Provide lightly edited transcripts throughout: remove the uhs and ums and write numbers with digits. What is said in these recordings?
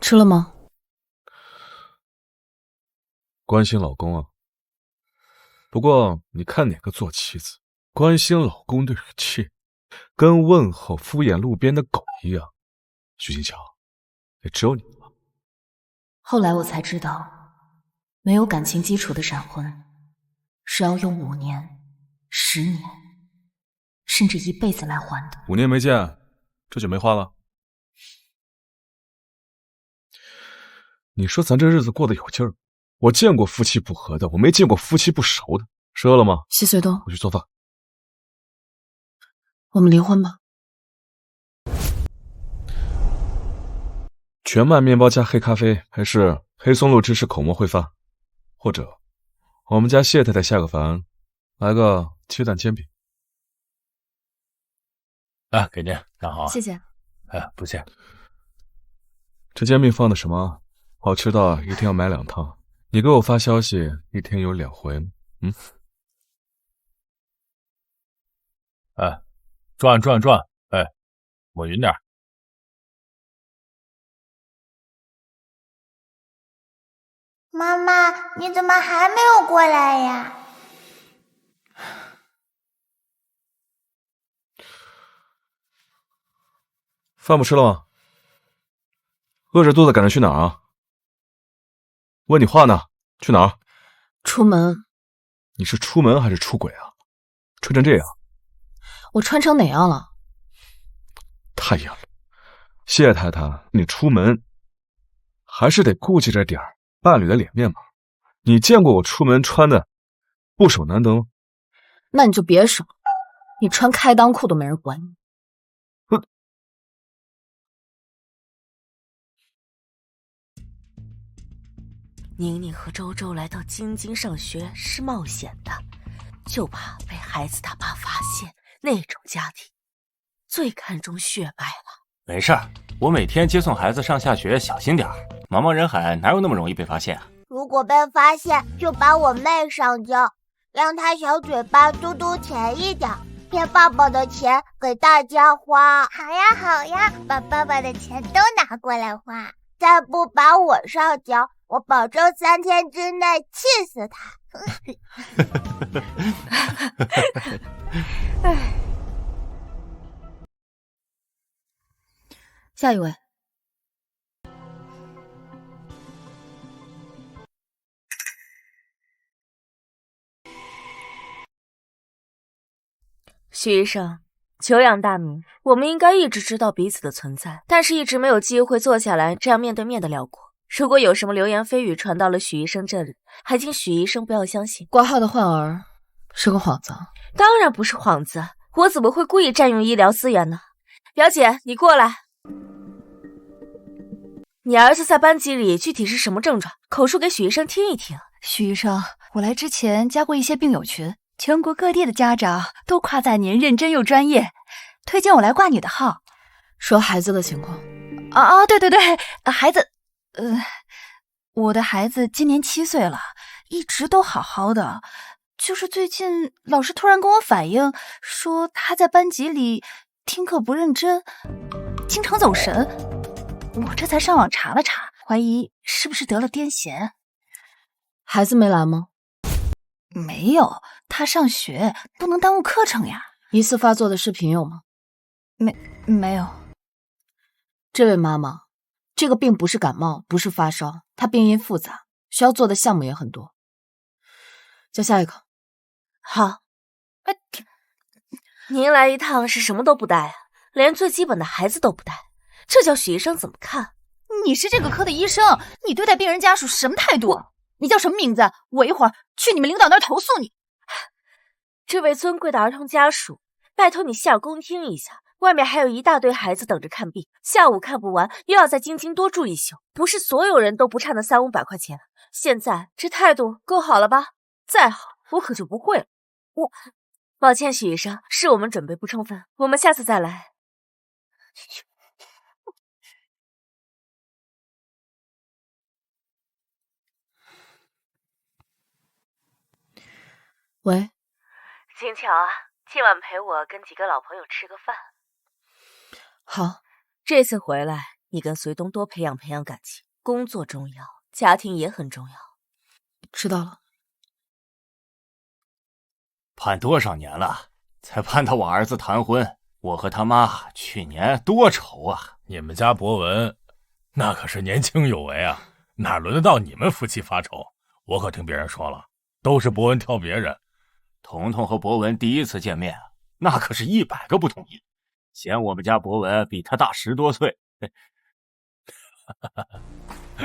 吃了吗？关心老公啊。不过你看哪个做妻子，关心老公的语气，跟问候敷衍路边的狗一样。许金桥，也只有你了。后来我才知道，没有感情基础的闪婚，是要用5年、10年，甚至1辈子来还的。5年没见，这就没话了。你说咱这日子过得有劲儿，我见过夫妻不和的，我没见过夫妻不熟的。吃饿了吗？西随东，我去做饭。我们离婚吧。全麦面包加黑咖啡，还是黑松露芝士口沫烩饭？或者我们家谢太太下个凡，来个鸡蛋煎饼。啊，给您，刚好。谢谢。哎，不谢。这煎饼放的什么？好吃到一天要买2趟。你给我发消息，一天有2回吗？哎，转，哎，抹匀点。妈妈，你怎么还没有过来呀？饭不吃了吗？饿着肚子赶着去哪儿啊？问你话呢，去哪儿？出门。你是出门还是出轨啊？穿成这样。我穿成哪样了？太严了。谢太太，你出门还是得顾及着点伴侣的脸面嘛。你见过我出门穿的不守男灯？那你就别守，你穿开裆裤都没人管你。宁宁和周周来到京津上学是冒险的，就怕被孩子他爸发现。那种家庭最看重血脉了。没事儿，我每天接送孩子上下学，小心点儿。茫茫人海，哪有那么容易被发现啊？如果被发现，就把我妹上交，让她小嘴巴嘟嘟甜一点，骗爸爸的钱给大家花。好呀好呀，把爸爸的钱都拿过来花。再不把我上交，我保证3天之内气死他。下一位。许医生，久仰大名，我们应该一直知道彼此的存在，但是一直没有机会坐下来这样面对面的聊过。如果有什么流言蜚语传到了许医生这里，还请许医生不要相信。挂号的患儿是个幌子。当然不是幌子，我怎么会故意占用医疗资源呢？表姐，你过来。你儿子在班级里具体是什么症状？口述给许医生听一听。许医生，我来之前加过一些病友群，全国各地的家长都夸赞您认真又专业，推荐我来挂你的号。说孩子的情况。对，孩子，我的孩子今年7岁了，一直都好好的，就是最近老师突然跟我反映，说他在班级里听课不认真，经常走神。我这才上网查了查，怀疑是不是得了癫痫。孩子没来吗？没有，他上学不能耽误课程呀。疑似发作的视频有吗？没有。这位妈妈，这个病不是感冒，不是发烧，它病因复杂，需要做的项目也很多。叫下一个。好。您来一趟是什么都不带啊，连最基本的孩子都不带，这叫许医生怎么看？你是这个科的医生，你对待病人家属什么态度？你叫什么名字？我一会儿去你们领导那儿投诉你。这位尊贵的儿童家属，拜托你下宫听一下，外面还有一大堆孩子等着看病，下午看不完，又要在京津多住一宿，不是所有人都不差那300-500块钱。现在这态度够好了吧？再好我可就不会了。抱歉许医生，是我们准备不充分，我们下次再来。喂，金桥啊，今晚陪我跟几个老朋友吃个饭。好，这次回来你跟隋东多培养培养感情，工作重要，家庭也很重要。知道了。盼多少年了，才盼到我儿子谈婚。我和他妈去年多愁啊！你们家博文那可是年轻有为啊，哪轮得到你们夫妻发愁？我可听别人说了，都是博文挑别人。彤彤和博文第一次见面，那可是100个不同意，嫌我们家博文比他大10多岁。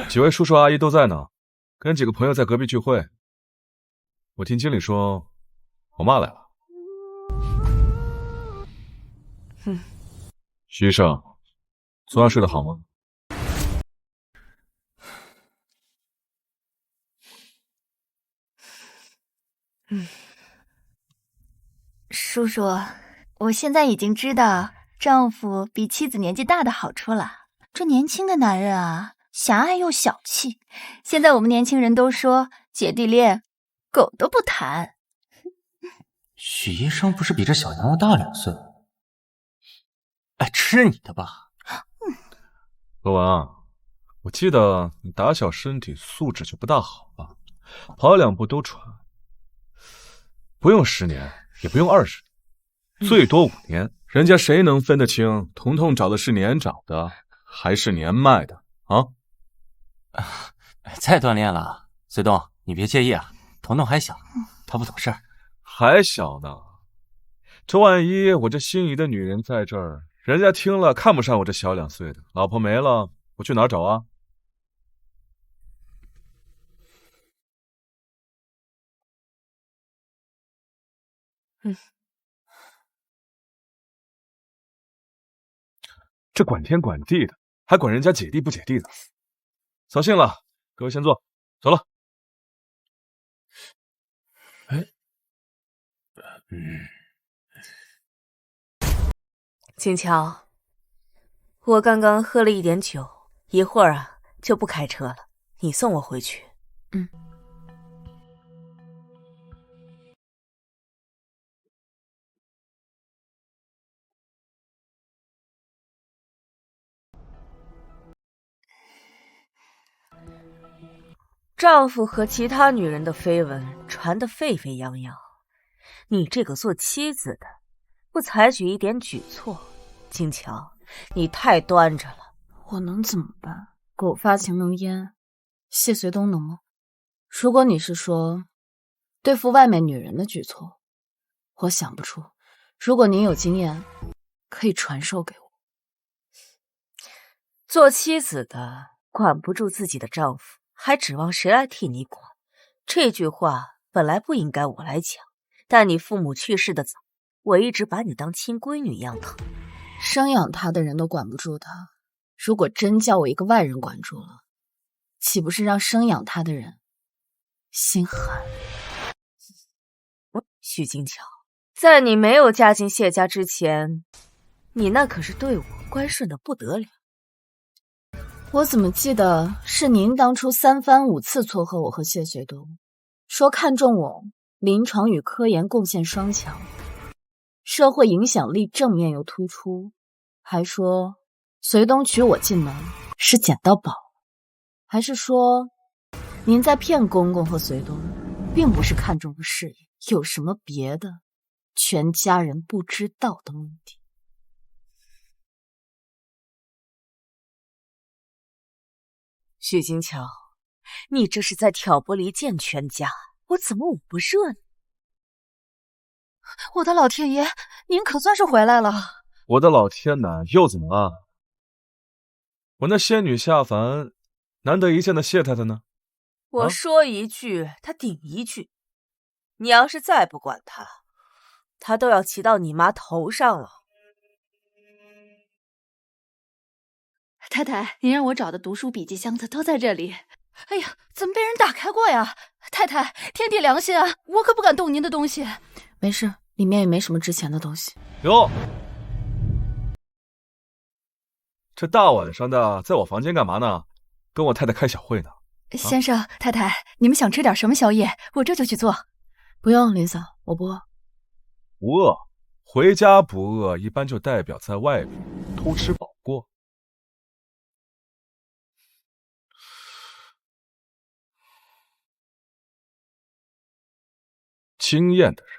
几位叔叔阿姨都在呢，跟几个朋友在隔壁聚会。我听经理说，我妈来了。徐医生，昨晚睡得好吗？叔叔，我现在已经知道丈夫比妻子年纪大的好处了。这年轻的男人啊，狭隘又小气。现在我们年轻人都说姐弟恋，狗都不谈。许医生不是比这小杨要大2岁？哎，吃你的吧！博文啊，我记得你打小身体素质就不大好吧，跑2步都喘。不用10年，也不用20年，最多5年。人家谁能分得清彤彤找的是年长的还是年迈的啊？再锻炼了，隋东，你别介意啊。彤彤还小，他不懂事儿。还小呢，这万一我这心仪的女人在这儿，人家听了看不上我这小2岁的，老婆没了，我去哪儿找啊？这管天管地的，还管人家姐弟不姐弟的，扫兴了，各位先坐，走了。金乔，我刚刚喝了一点酒，一会儿啊就不开车了，你送我回去。丈夫和其他女人的绯闻传得沸沸扬扬，你这个做妻子的不采取一点举措，金乔，你太端着了。我能怎么办？狗发情能淹，谢随东能吗？如果你是说对付外面女人的举措，我想不出。如果您有经验，可以传授给我。做妻子的管不住自己的丈夫，还指望谁来替你管？这句话本来不应该我来讲，但你父母去世的早，我一直把你当亲闺女一样疼。生养他的人都管不住他，如果真叫我一个外人管住了，岂不是让生养他的人心寒？许金乔，在你没有嫁进谢家之前，你那可是对我乖顺的不得了。我怎么记得是您当初3番5次撮合我和谢学东，说看中我临床与科研贡献双强，社会影响力正面又突出，还说随东娶我进门是捡到宝，还是说您在骗公公和随东，并不是看中了事业，有什么别的全家人不知道的目的？许金乔，你这是在挑拨离间全家，我怎么捂不热你？我的老天爷，您可算是回来了！我的老天呐，又怎么了？我那仙女下凡，难得一见的谢太太呢？我说一句，他顶一句。你要是再不管他，他都要骑到你妈头上了。太太，您让我找的读书笔记箱子都在这里。哎呀，怎么被人打开过呀？太太，天地良心啊，我可不敢动您的东西。没事，里面也没什么值钱的东西。哟，这大晚上的在我房间干嘛呢？跟我太太开小会呢。先生，太太，你们想吃点什么宵夜？我这就去做。不用，林嫂，我不饿。不饿，回家不饿，一般就代表在外边偷吃饱过。经验的人，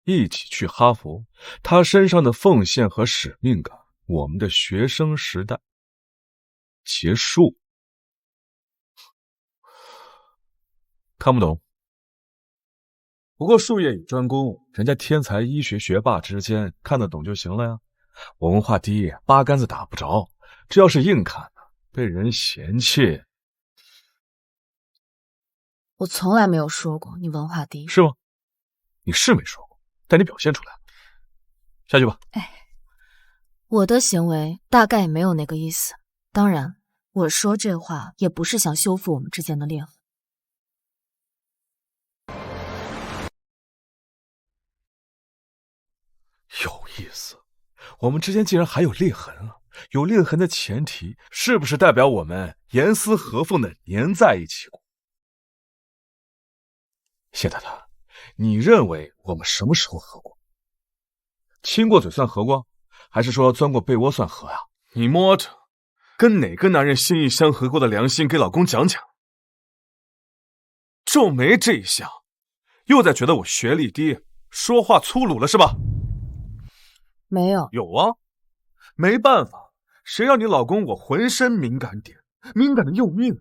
一起去哈佛，他身上的奉献和使命感，我们的学生时代结束。看不懂。不过术业有专攻，人家天才医学学霸之间看得懂就行了呀。我文化低，八竿子打不着，这要是硬看呢，被人嫌弃。我从来没有说过你文化低，是吗？你是没说过，但你表现出来了。下去吧。我的行为大概也没有那个意思。当然，我说这话也不是想修复我们之间的裂痕。有意思，我们之间竟然还有裂痕了。有裂痕的前提，是不是代表我们严丝合缝的粘在一起过？谢太太，你认为我们什么时候合过？亲过嘴算合过，还是说钻过被窝算合呀？你摸着，跟哪个男人心意相合过的良心给老公讲讲。皱眉这一下，又在觉得我学历低，说话粗鲁了是吧？没有。有啊，没办法，谁让你老公我浑身敏感点，敏感的要命。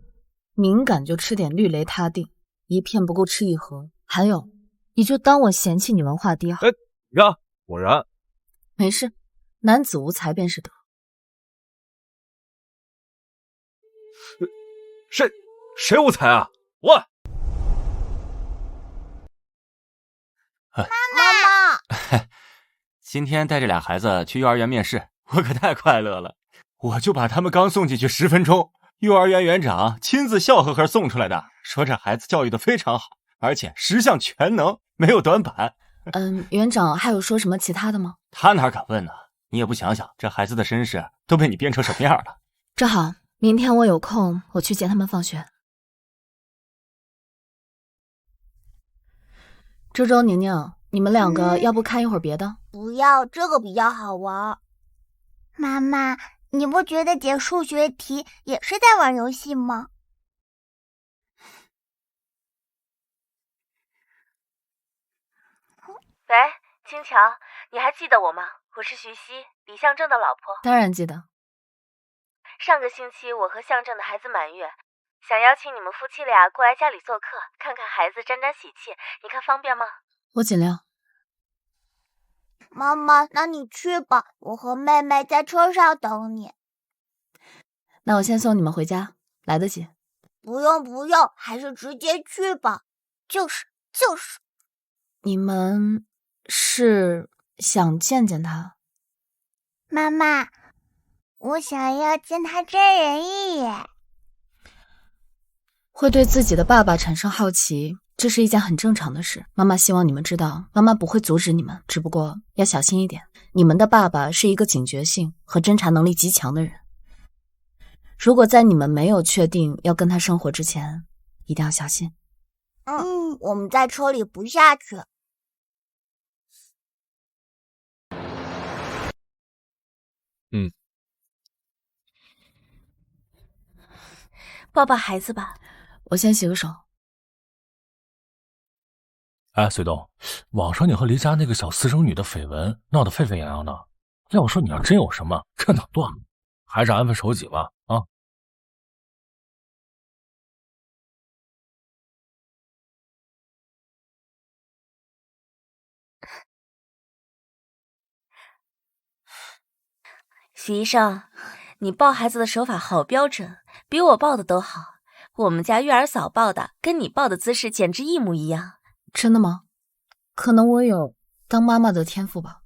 敏感就吃点氯雷他定，一片不够吃一盒。还有，你就当我嫌弃你文化低好。你看，果然。没事，男子无才便是德。谁无才啊？我。妈妈，今天带这俩孩子去幼儿园面试，我可太快乐了。我就把他们刚送进去10分钟，幼儿园园长亲自笑呵呵送出来的，说这孩子教育的非常好，而且10项全能，没有短板。园长还有说什么其他的吗？他哪敢问呢？你也不想想，这孩子的身世都被你编成什么样了。正好，明天我有空，我去接他们放学。周周、宁宁，你们两个要不看一会儿别的？不要，这个比较好玩。妈妈，你不觉得解数学题也是在玩游戏吗？喂，青桥，你还记得我吗？我是徐熙，李象征的老婆。当然记得。上个星期我和象征的孩子满月，想邀请你们夫妻俩过来家里做客，看看孩子，沾沾喜气，你看方便吗？我尽量。妈妈，那你去吧，我和妹妹在车上等你。那我先送你们回家，来得及。不用不用，还是直接去吧。就是。你们是想见见他？妈妈，我想要见他真人一眼。会对自己的爸爸产生好奇，这是一件很正常的事。妈妈希望你们知道，妈妈不会阻止你们，只不过要小心一点。你们的爸爸是一个警觉性和侦查能力极强的人。如果在你们没有确定要跟他生活之前，一定要小心。我们在车里不下去。抱抱孩子吧。我先洗个手。哎，隋东，网上你和黎家那个小私生女的绯闻闹得沸沸扬扬的，要我说你要真有什么，这哪断了，还是安分守己吧啊！许医生，你抱孩子的手法好标准，比我抱的都好。我们家月儿嫂抱的跟你抱的姿势简直一模一样。真的吗？可能我有当妈妈的天赋吧。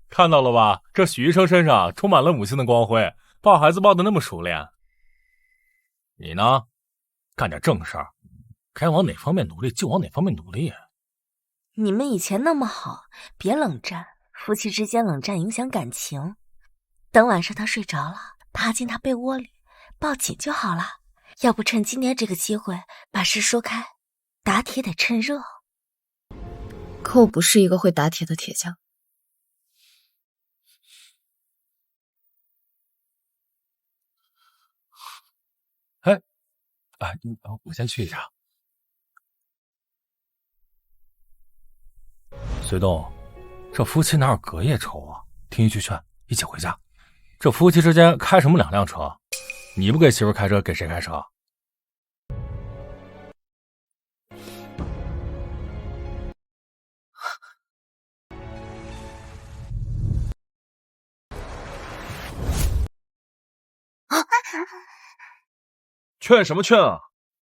看到了吧，这许医生身上充满了母亲的光辉，抱孩子抱得那么熟练。你呢，干点正事儿，该往哪方面努力就往哪方面努力。你们以前那么好，别冷战，夫妻之间冷战影响感情。等晚上他睡着了，爬进他被窝里，抱紧就好了。要不趁今天这个机会把事说开，打铁得趁热。可我不是一个会打铁的铁匠。哎，我先去一下。随东，这夫妻哪有隔夜仇啊？听一句劝，一起回家。这夫妻之间开什么2辆车？你不给媳妇开车，给谁开车？劝什么劝啊？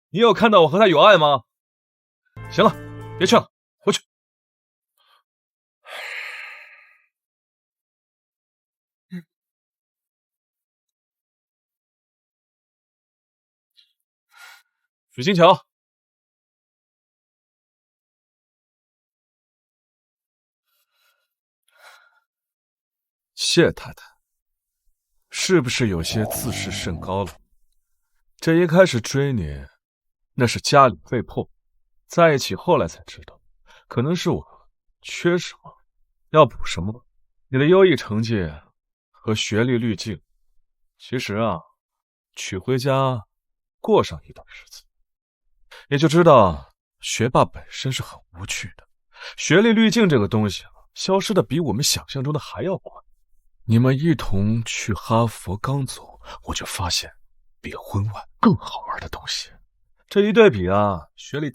你有看到我和他有爱吗？行了，别劝了，回去。许金桥，谢太太，是不是有些自视甚高了？这一开始追你，那是家里被迫，在一起后来才知道，可能是我缺什么，要补什么。你的优异成绩和学历滤镜，其实啊，娶回家过上一段日子，也就知道学霸本身是很无趣的。学历滤镜这个东西啊，消失的比我们想象中的还要快。你们一同去哈佛刚走，我就发现比婚外更好玩的东西。这一对比啊，学历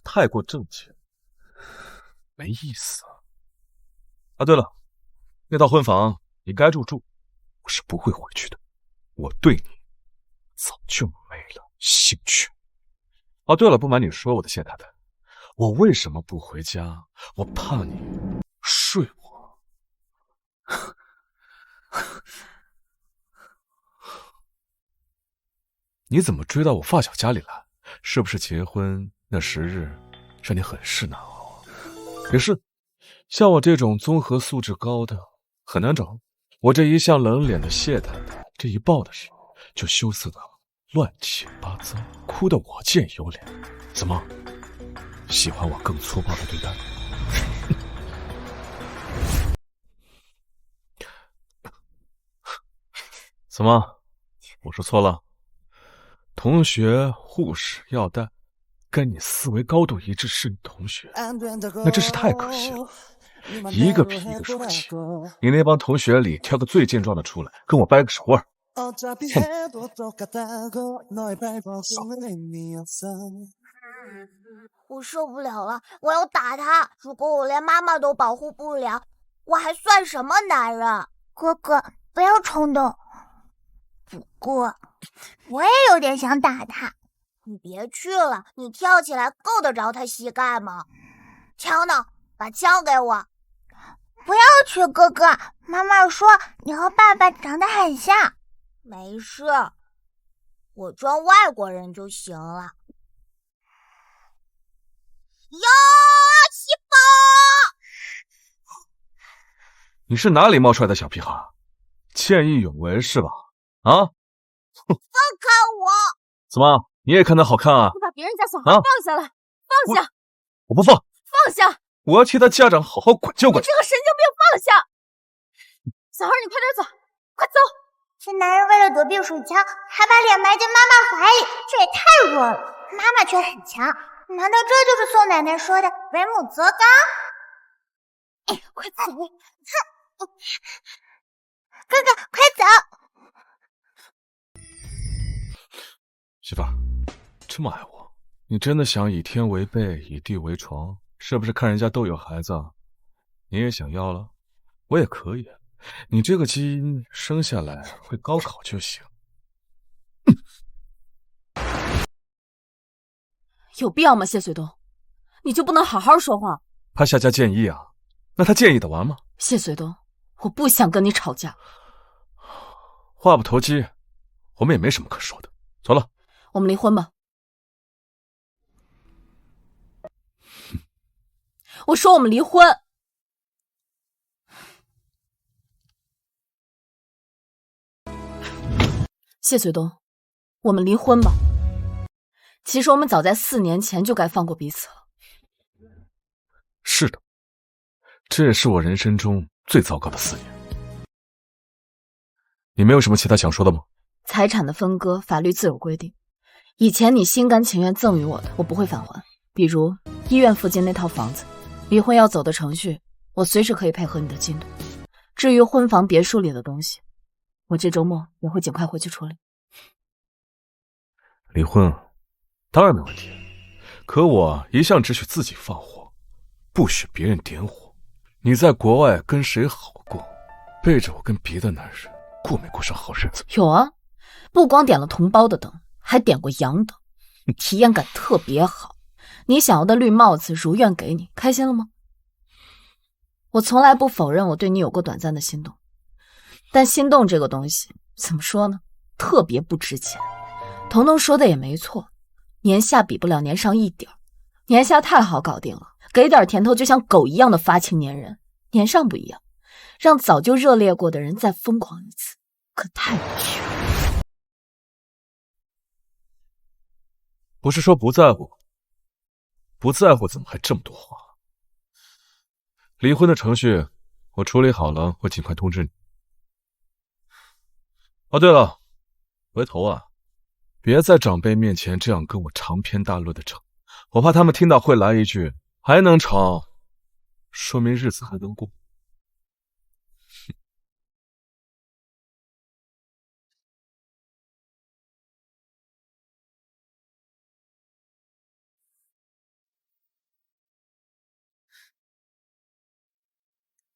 太过正经，没意思啊。对了，那套婚房你该住，我是不会回去的。我对你早就没了兴趣。哦，对了，不瞒你说，我的谢太太，我为什么不回家？我怕你睡我。你怎么追到我发小家里来？是不是结婚那10日让你很是难熬？也是，像我这种综合素质高的很难找。我这一向冷脸的谢太太，这一抱的时候就羞涩的乱七八糟，哭得我见犹怜。怎么，喜欢我更粗暴的对待？怎么，我说错了？同学、护士、药袋，跟你思维高度一致是你同学，那真是太可惜了。一个比一个说气，你那帮同学里挑个最健壮的出来，跟我掰个手腕。我受不了了，我要打他！如果我连妈妈都保护不了，我还算什么男人？哥哥，不要冲动。不过，我也有点想打他。你别去了，你跳起来够得着他膝盖吗？枪呢？把枪给我！不要去，哥哥。妈妈说你和爸爸长得很像。没事，我装外国人就行了。哟，西宝！你是哪里冒出来的小屁孩？见义勇为是吧？啊！放开我！怎么，你也看他好看啊？你把别人家小孩放下来，放下！我不放！放下！我要替他家长好好管教管教。你这个神经病，放下！小孩，你快点走，快走！这男人为了躲避水枪，还把脸埋进妈妈怀里，这也太弱了。妈妈却很强，难道这就是宋奶奶说的为母则刚？哎，快走！哥哥，快走！媳妇儿，这么爱我，你真的想以天为被，以地为床？是不是看人家都有孩子，你也想要了？我也可以，你这个基因生下来会高考就行。有必要吗？谢随东，你就不能好好说话？怕夏家建议啊？那他建议得完吗？谢随东，我不想跟你吵架。话不投机，我们也没什么可说的。走了，我们离婚吧。我说我们离婚。谢随东，我们离婚吧。其实我们早在4年前就该放过彼此了。是的，这也是我人生中最糟糕的4年。你没有什么其他想说的吗？财产的分割，法律自有规定。以前你心甘情愿赠予我的，我不会返还。比如医院附近那套房子，离婚要走的程序，我随时可以配合你的进度。至于婚房别墅里的东西，我这周末也会尽快回去处理。离婚当然没问题，可我一向只许自己放火，不许别人点火。你在国外跟谁好过？背着我跟别的男人过没过上好日子？有啊，不光点了同胞的灯，还点过洋灯，体验感特别好。你想要的绿帽子如愿给你，开心了吗？我从来不否认我对你有过短暂的心动，但心动这个东西怎么说呢，特别不值钱。彤彤说的也没错，年下比不了年上一点，年下太好搞定了，给点甜头就像狗一样的发情粘人。年上不一样，让早就热烈过的人再疯狂一次，可太无趣了。不是说不在乎，不在乎怎么还这么多话？离婚的程序我处理好了，会尽快通知你。哦，对了，回头啊，别在长辈面前这样跟我长篇大论的吵，我怕他们听到会来一句还能吵，说明日子还能过。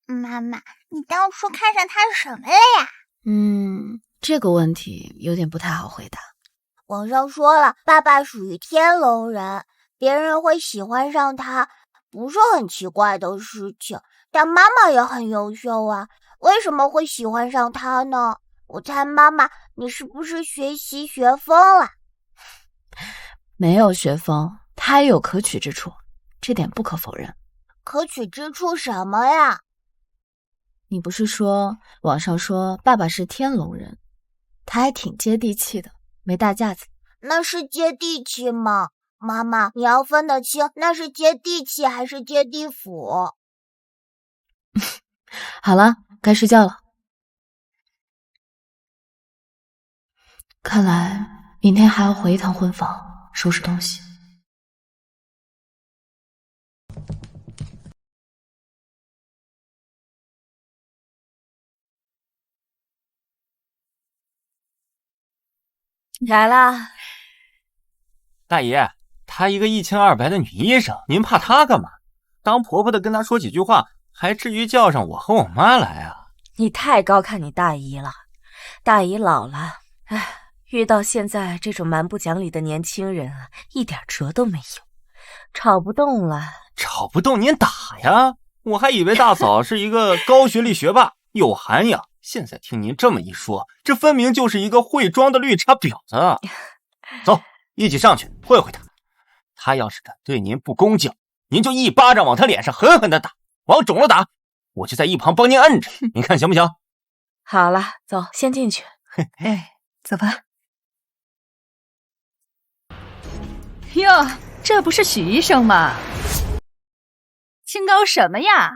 妈妈，你当初看上他什么了呀？这个问题有点不太好回答。网上说了，爸爸属于天龙人，别人会喜欢上他，不是很奇怪的事情。但妈妈也很优秀啊，为什么会喜欢上他呢？我猜妈妈，你是不是学习学疯了？没有学疯，他也有可取之处，这点不可否认。可取之处什么呀？你不是说网上说爸爸是天龙人，他还挺接地气的，没大架子。那是接地气吗？妈妈，你要分得清那是接地气还是接地府。好了，该睡觉了。看来明天还要回一趟婚房，收拾东西。来啦，大爷，她一个1200的女医生，您怕她干嘛？当婆婆的跟她说几句话，还至于叫上我和我妈来啊？你太高看你大姨了，大姨老了，遇到现在这种蛮不讲理的年轻人啊，一点辙都没有，吵不动了。吵不动您打呀！我还以为大嫂是一个高学历学霸，有涵养。现在听您这么一说，这分明就是一个会装的绿茶婊子。走，一起上去会会他。他要是敢对您不恭敬，您就一巴掌往他脸上狠狠的打，往肿了打，我就在一旁帮您摁着，您看行不行？好了，走，先进去。哎，走吧。哟，这不是许医生吗？清高什么呀？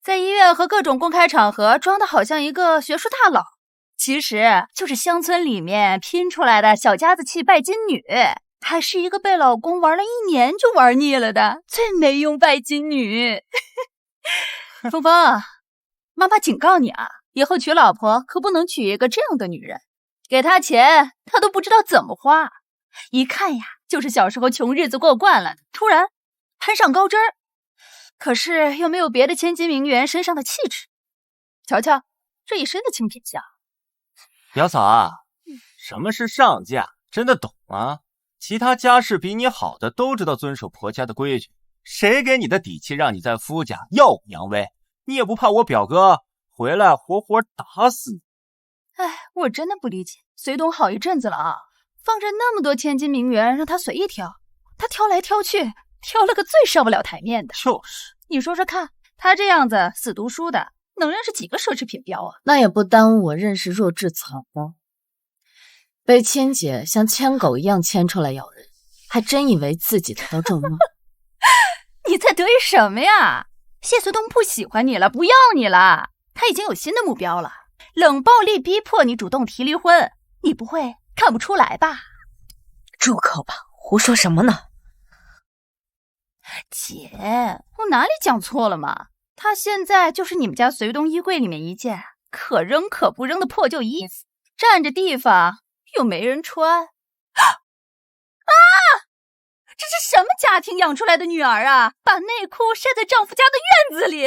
在医院和各种公开场合装的好像一个学术大佬，其实就是乡村里面拼出来的小家子气拜金女，还是一个被老公玩了1年就玩腻了的最没用拜金女。峰峰，妈妈警告你啊，以后娶老婆可不能娶一个这样的女人，给她钱她都不知道怎么花，一看呀就是小时候穷日子过惯了，突然攀上高枝儿，可是又没有别的千金名媛身上的气质，瞧瞧这一身的清贫相。表嫂啊，什么是上嫁，真的懂吗？其他家世比你好的都知道遵守婆家的规矩，谁给你的底气让你在夫家耀武扬威？你也不怕我表哥回来活活打死你？哎，我真的不理解，隋东好一阵子了啊，放着那么多千金名媛让他随意挑，他挑来挑去，挑了个最上不了台面的。就是，你说说看，他这样子死读书的，能认识几个奢侈品标啊？那也不耽误我认识弱智草包。被亲姐像牵狗一样牵出来咬人，还真以为自己得到正梦。你在得意什么呀？谢隋东不喜欢你了，不要你了，他已经有新的目标了，冷暴力逼迫你主动提离婚，你不会看不出来吧？住口吧，胡说什么呢？姐，我哪里讲错了嘛？他现在就是你们家随东衣柜里面一件可扔可不扔的破旧衣服，占着地方又没人穿。这是什么家庭养出来的女儿啊？把内裤晒在丈夫家的院子里，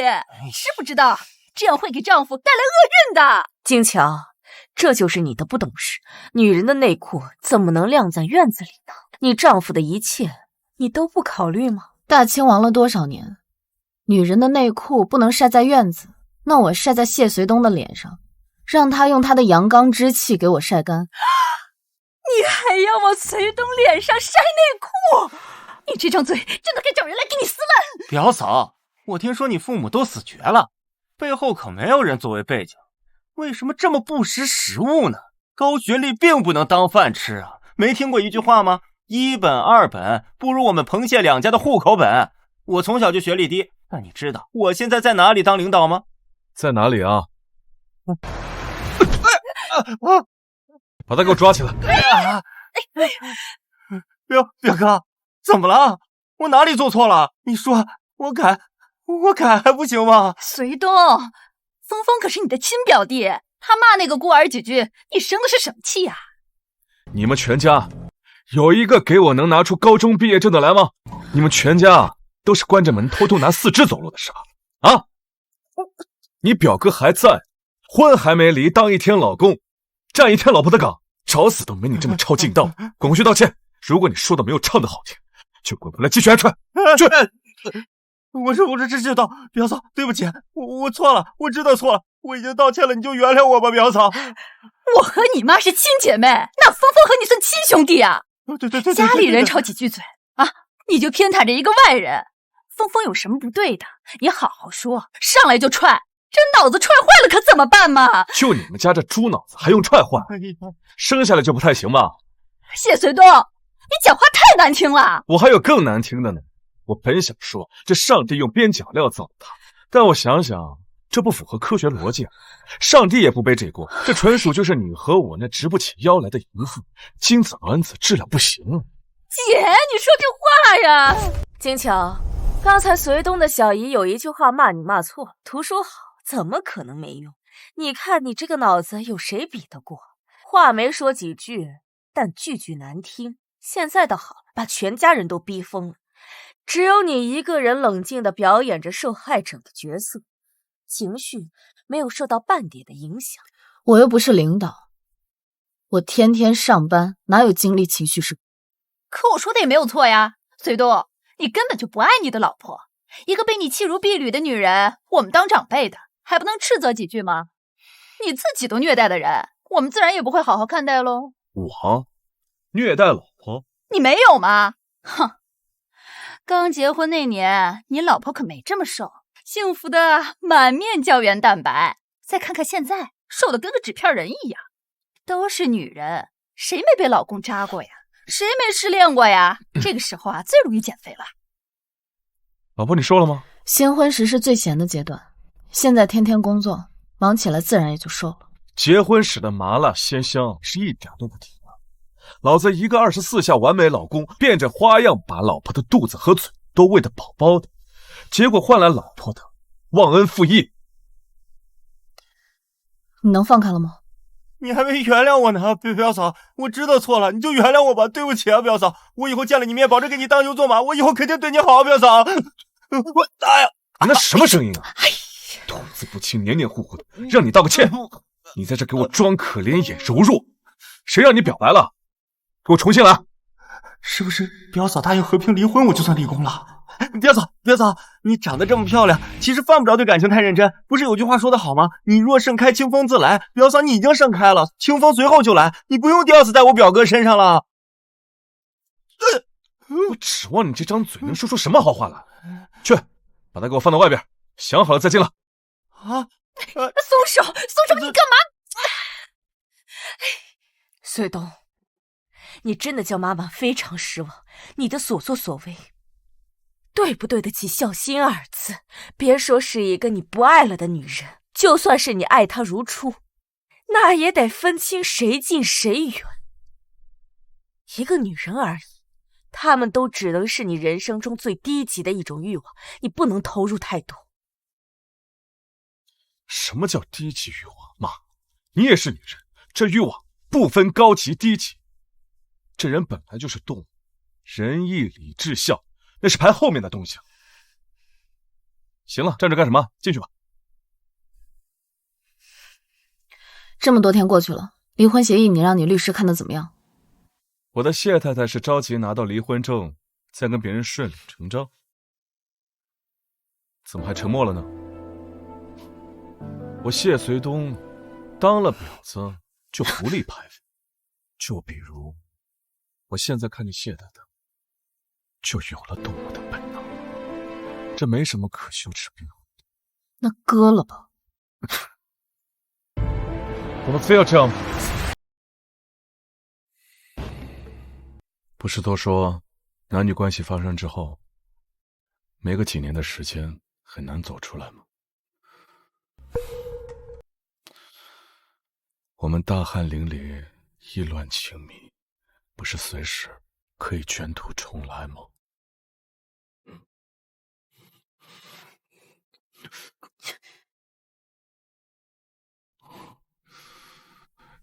知不知道这样会给丈夫带来厄运的？金乔，这就是你的不懂事。女人的内裤怎么能晾在院子里呢？你丈夫的一切你都不考虑吗？大清亡了多少年，女人的内裤不能晒在院子，那我晒在谢随东的脸上，让他用他的阳刚之气给我晒干。你还要往随东脸上晒内裤？你这张嘴真的该找人来给你撕烂！表嫂，我听说你父母都死绝了，背后可没有人作为背景，为什么这么不识时务呢？高学历并不能当饭吃啊！没听过一句话吗？一本二本不如我们彭谢两家的户口本。我从小就学历低，但你知道我现在在哪里当领导吗？在哪里啊？把他给我抓起来！表哥，怎么了？我哪里做错了？你说我改还不行吗？随东，峰峰可是你的亲表弟，他骂那个孤儿几句，你生的是什么气呀？你们全家有一个给我能拿出高中毕业证的来吗？你们全家都是关着门偷偷拿4肢走路的是吧？啊！你表哥还在，婚还没离，当一天老公，站一天老婆的岗，找死都没你这么超劲道！滚回去道歉！如果你说的没有唱的好听，就滚回来继续挨踹！去！我这知道，表嫂，对不起，我错了，我知道错了，我已经道歉了，你就原谅我吧，表嫂。我和你妈是亲姐妹，那峰峰和你算亲兄弟啊！对，家里人吵几句嘴啊，你就偏袒着一个外人。峰峰有什么不对的，你好好说，上来就踹，这脑子踹坏了可怎么办嘛？就你们家这猪脑子还用踹坏？生下来就不太行吧？谢随东，你讲话太难听了。我还有更难听的呢。我本想说这上帝用边角料造的他，但我想想这不符合科学逻辑啊。上帝也不背这锅，这纯属就是你和我那直不起腰来的淫妇，精子卵子质量不行。姐，你说这话呀？金乔，刚才随东的小姨有一句话骂你骂错了，图说好怎么可能没用？你看你这个脑子有谁比得过？话没说几句，但句句难听。现在倒好了，把全家人都逼疯了，只有你一个人冷静地表演着受害者的角色，情绪没有受到半点的影响。我又不是领导，我天天上班，哪有精力情绪是？可我说的也没有错呀，随东，你根本就不爱你的老婆，一个被你弃如敝履的女人，我们当长辈的还不能斥责几句吗？你自己都虐待的人，我们自然也不会好好看待喽。我虐待老婆？你没有吗？哼，刚结婚那年，你老婆可没这么瘦，幸福的满面胶原蛋白。再看看现在，瘦的跟个纸片人一样。都是女人，谁没被老公扎过呀？谁没失恋过呀？这个时候啊，最容易减肥了。老婆，你瘦了吗？新婚时是最闲的阶段，现在天天工作，忙起来自然也就瘦了。结婚时的麻辣鲜香是一点都不提啊！老子一个24下完美老公，变着花样把老婆的肚子和嘴都喂得饱饱的，结果换来老婆的忘恩负义。你能放开了吗？你还没原谅我呢，表嫂，我知道错了，你就原谅我吧，对不起啊，表嫂，我以后见了你面，保证给你当牛做马，我以后肯定对你好，表嫂。我哎呀，你那什么声音啊？吐字不清，黏黏糊糊的，让你道个歉。你在这给我装可怜演柔弱，谁让你表白了？给我重新来！是不是表嫂答应和平离婚，我就算立功了？表嫂，你长得这么漂亮，其实犯不着对感情太认真。不是有句话说得好吗？你若盛开，清风自来。表嫂，你已经盛开了，清风随后就来，你不用吊死在我表哥身上了。我指望你这张嘴能说出什么好话来？去，把他给我放到外边，想好了再进来。松手，你干嘛？随东，你真的叫妈妈非常失望，你的所作所为对不对得起孝心二字？别说是一个你不爱了的女人，就算是你爱她如初，那也得分清谁近谁远。一个女人而已，她们都只能是你人生中最低级的一种欲望，你不能投入太多。什么叫低级欲望？妈，你也是女人，这欲望不分高级低级。这人本来就是动物，仁义礼智孝那是排后面的东西。行了，站着干什么？进去吧。这么多天过去了，离婚协议你让你律师看得怎么样？我的谢太太是着急拿到离婚证，再跟别人顺理成章。怎么还沉默了呢？我谢随东当了婊子就不立牌坊，就比如我现在看见谢太太，就有了动物的本能，这没什么可羞耻不能。那割了吧。我们非要这样吗？不是都说男女关系发生之后，没个几年的时间很难走出来吗？我们大汗淋漓，意乱情迷，不是随时可以卷土重来吗？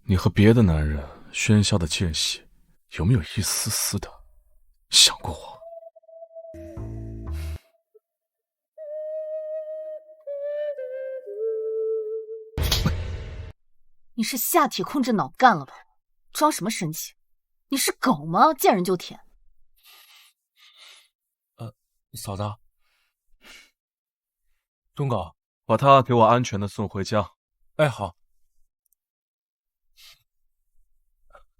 你和别的男人喧嚣的间隙，有没有一丝丝的想过我？你是下体控制脑干了吧？装什么生气？你是狗吗？见人就舔。嫂子，东哥，把他给我安全的送回家。哎，好。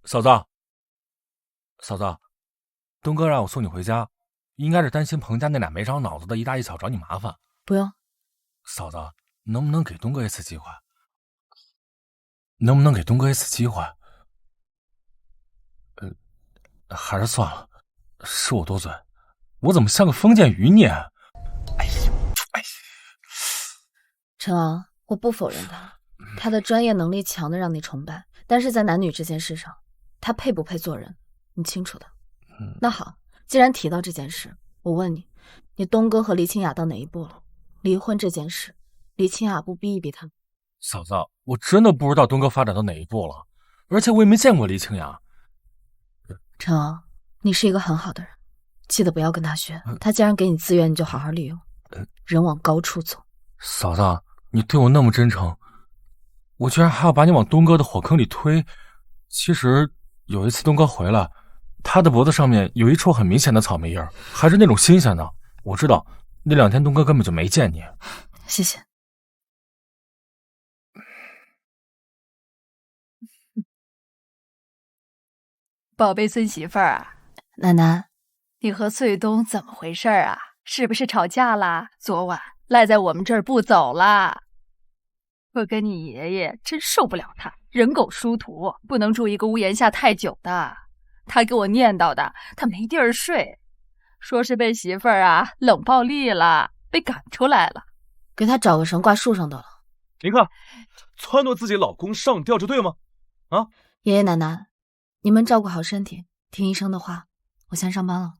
嫂子，东哥让我送你回家，应该是担心彭家那俩没长脑子的一大一小找你麻烦。不用。嫂子，能不能给东哥一次机会？能不能给东哥一次机会？还是算了，是我多嘴，我怎么像个封建余孽？陈昂，我不否认他的专业能力强的让你崇拜，但是在男女这件事上，他配不配做人，你清楚的。那好，既然提到这件事，我问你，你东哥和黎清雅到哪一步了？离婚这件事，黎清雅不逼一逼他？嫂子，我真的不知道东哥发展到哪一步了，而且我也没见过黎清雅。陈昂，你是一个很好的人，记得不要跟他学。他既然给你资源，你就好好利用。人往高处走。嫂子，你对我那么真诚，我居然还要把你往东哥的火坑里推。其实有一次东哥回来，他的脖子上面有一处很明显的草莓印儿，还是那种新鲜的。我知道那2天东哥根本就没见你。谢谢。宝贝孙媳妇儿啊，奶奶，你和穗东怎么回事啊？是不是吵架啦？昨晚赖在我们这儿不走啦？我跟你爷爷真受不了他，人狗殊途，不能住一个屋檐下太久的。他给我念叨的，他没地儿睡，说是被媳妇儿啊冷暴力了，被赶出来了。给他找个绳挂树上得了。您看，撺掇自己老公上吊，这对吗？啊，爷爷奶奶，你们照顾好身体，听医生的话，我先上班了。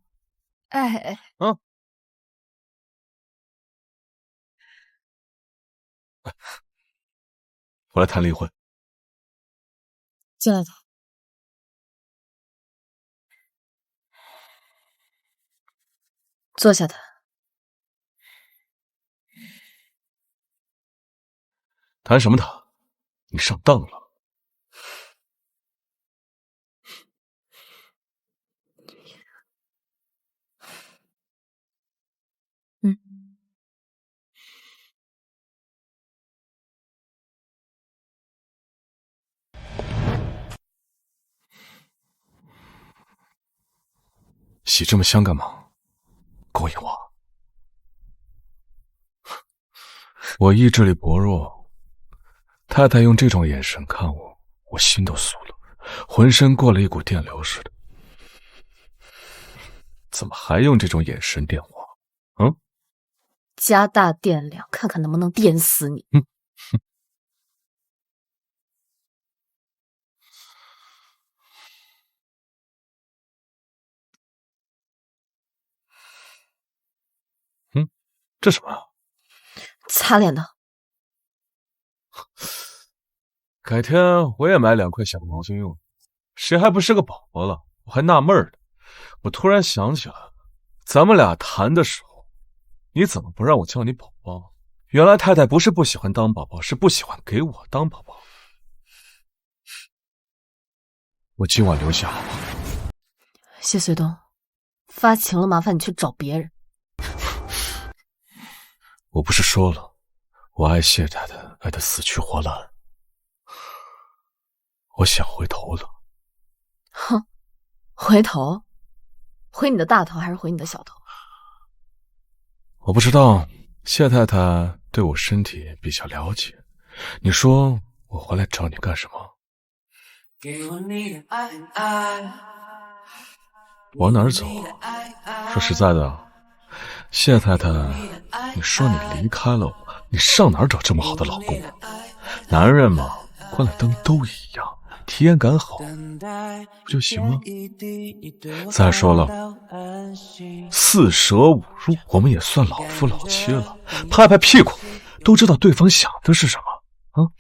哎，我来谈离婚。进来的。坐下的。谈什么谈？你上当了。洗这么香干嘛？勾引我？我意志力薄弱，太太用这种眼神看我，我心都酥了，浑身过了一股电流似的。怎么还用这种眼神电我？加大电量，看看能不能电死你。这什么？擦脸的。改天我也买2块小毛巾用，谁还不是个宝宝了？我还纳闷呢。我突然想起来，咱们俩谈的时候，你怎么不让我叫你宝宝？原来太太不是不喜欢当宝宝，是不喜欢给我当宝宝。我今晚留下好不好？谢随东，发情了，麻烦你去找别人。我不是说了，我爱谢太太，爱得死去活来。我想回头了。哼，回头？回你的大头还是回你的小头？我不知道，谢太太对我身体比较了解。你说我回来找你干什么？往哪儿走？说实在的，谢太太，你说你离开了我，你上哪儿找这么好的老公啊？男人嘛，关了灯都一样，体验感好不就行了？再说了，4舍5入，我们也算老夫老妻了，拍拍屁股都知道对方想的是什么啊！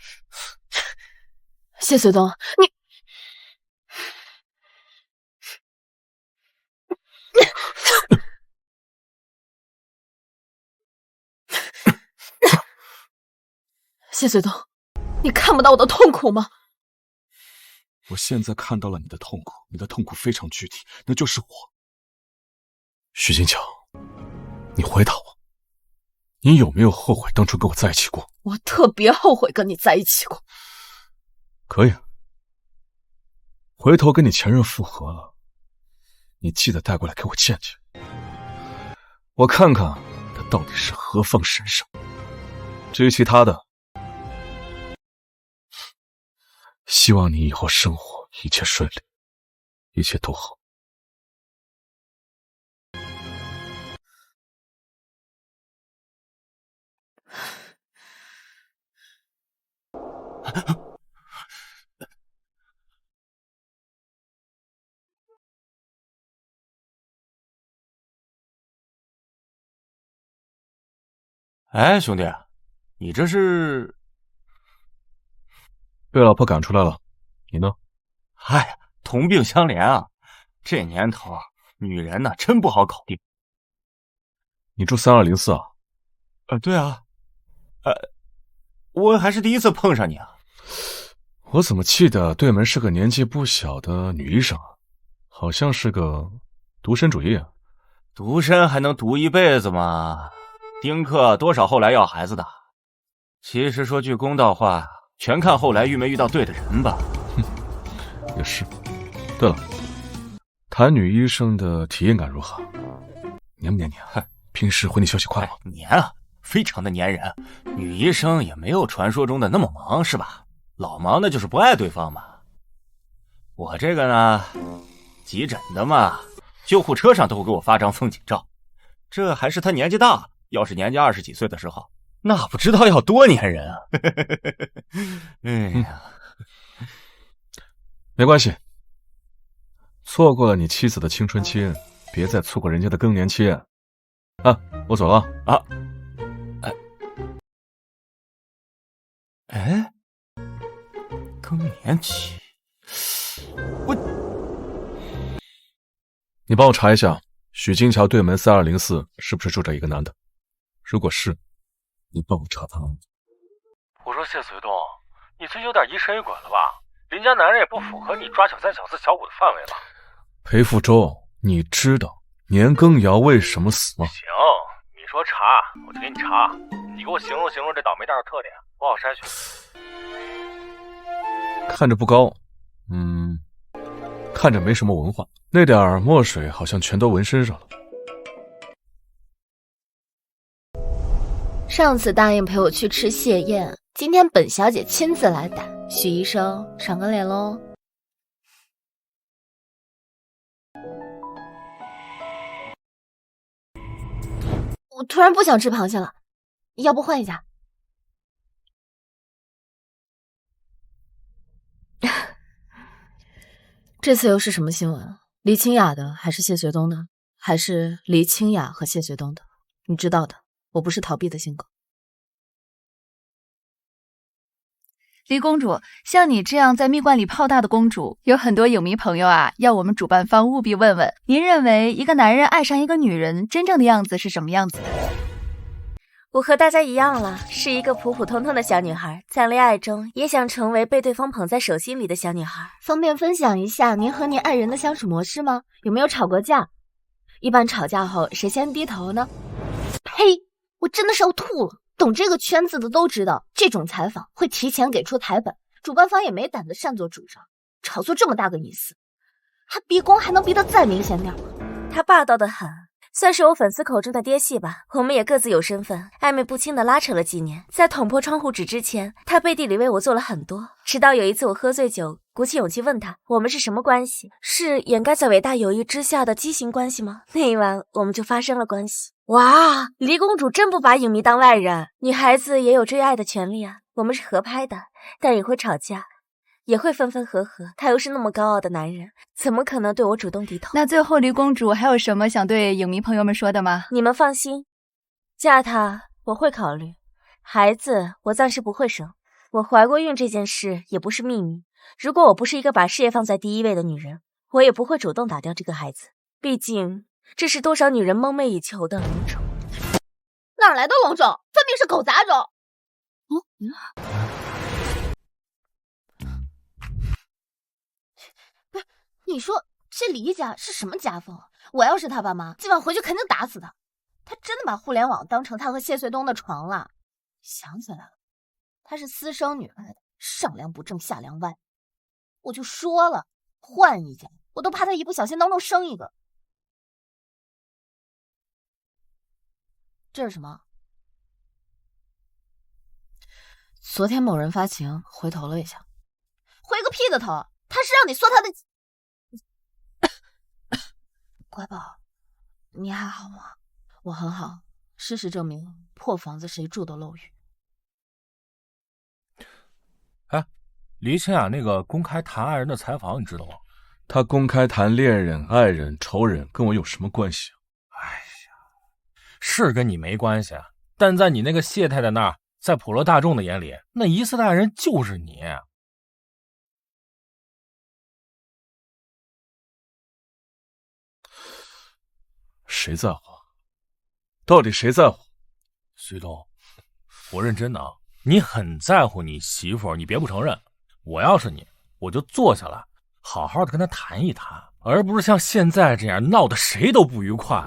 谢随东，你谢随东，你看不到我的痛苦吗？我现在看到了你的痛苦，你的痛苦非常具体，那就是我。徐金桥，你回答我，你有没有后悔当初跟我在一起过？我特别后悔跟你在一起过。可以，回头跟你前任复合了，你记得带过来给我见见，我看看他到底是何方神圣。至于其他的，希望你以后生活一切顺利，一切都好。哎，兄弟，你这是被老婆赶出来了，你呢？嗨，同病相怜啊！这年头，女人呢真不好搞定。你住3204啊？对啊，我还是第一次碰上你啊。我怎么记得对门是个年纪不小的女医生啊？好像是个独身主义啊。独身还能独一辈子吗？丁克多少后来要孩子的。其实说句公道话，全看后来遇没遇到对的人吧。也是。对了，谈女医生的体验感如何？黏不黏你啊？平时回你消息快吗？黏啊，非常的黏人。女医生也没有传说中的那么忙，是吧？老忙的就是不爱对方嘛。我这个呢，急诊的嘛，救护车上都会给我发张风景照。这还是他年纪大，要是年纪20几岁的时候，那不知道要多粘人啊！哎呀，没关系，错过了你妻子的青春期，别再错过人家的更年期。啊，我走了啊。哎，更年期，你帮我查一下，许金桥对门3204是不是住着一个男的？如果是，你帮我查他。我说谢随东，你最近有点疑神疑鬼了吧？邻家男人也不符合你抓小三、小四、小五的范围吧？裴福洲，你知道年羹尧为什么死吗？行，你说查，我就给你查。你给我形容形容这倒霉蛋的特点，不好筛选。看着不高，看着没什么文化，那点墨水好像全都纹身上了。上次答应陪我去吃蟹宴，今天本小姐亲自来打，许医生赏个脸喽。我突然不想吃螃蟹了，要不换一家？这次又是什么新闻？黎清雅的还是谢学东的？还是黎清雅和谢学东的？你知道的，我不是逃避的性格。黎公主，像你这样在蜜罐里泡大的公主，有很多影迷朋友啊，要我们主办方务必问问，您认为一个男人爱上一个女人真正的样子是什么样子的？我和大家一样了，是一个普普通通的小女孩，在恋爱中也想成为被对方捧在手心里的小女孩。方便分享一下您和您爱人的相处模式吗？有没有吵过架？一般吵架后谁先低头呢？呸！我真的是要吐了。懂这个圈子的都知道，这种采访会提前给出台本，主办方也没胆子擅作主张，炒作这么大个意思，还逼宫还能逼得再明显点吗？他霸道的很，算是我粉丝口中的爹系吧。我们也各自有身份，暧昧不清的拉扯了几年。在捅破窗户纸之前，他背地里为我做了很多。直到有一次我喝醉酒，鼓起勇气问他，我们是什么关系？是掩盖在伟大友谊之下的畸形关系吗？那一晚我们就发生了关系。哇，黎公主真不把影迷当外人，女孩子也有追爱的权利啊。我们是合拍的，但也会吵架，也会分分合合。他又是那么高傲的男人，怎么可能对我主动低头？那最后黎公主还有什么想对影迷朋友们说的吗？你们放心，嫁他我会考虑，孩子我暂时不会生。我怀过孕这件事也不是秘密，如果我不是一个把事业放在第一位的女人，我也不会主动打掉这个孩子。毕竟这是多少女人梦寐以求的龙种。哪来的龙种？分明是狗杂种！不是，你说这黎家是什么家风？我要是他爸妈，今晚回去肯定打死他。他真的把互联网当成他和谢穗东的床了。想起来了，她是私生女来的，上梁不正下梁歪。我就说了，换一家，我都怕他一不小心当中生一个。这是什么？昨天某人发情，回头了一下。回个屁的头！他是让你说他的。乖宝，你还好吗？我很好，事实证明，破房子谁住都漏雨。哎，黎清雅那个公开谈爱人的采访，你知道吗？他公开谈恋人、爱人、仇人，跟我有什么关系啊？哎呀，是跟你没关系，但在你那个谢太太那儿，在普罗大众的眼里，那疑似的爱人就是你。谁在乎？到底谁在乎？徐东，我认真的啊，你很在乎你媳妇，你别不承认。我要是你，我就坐下来，好好的跟她谈一谈，而不是像现在这样闹得谁都不愉快。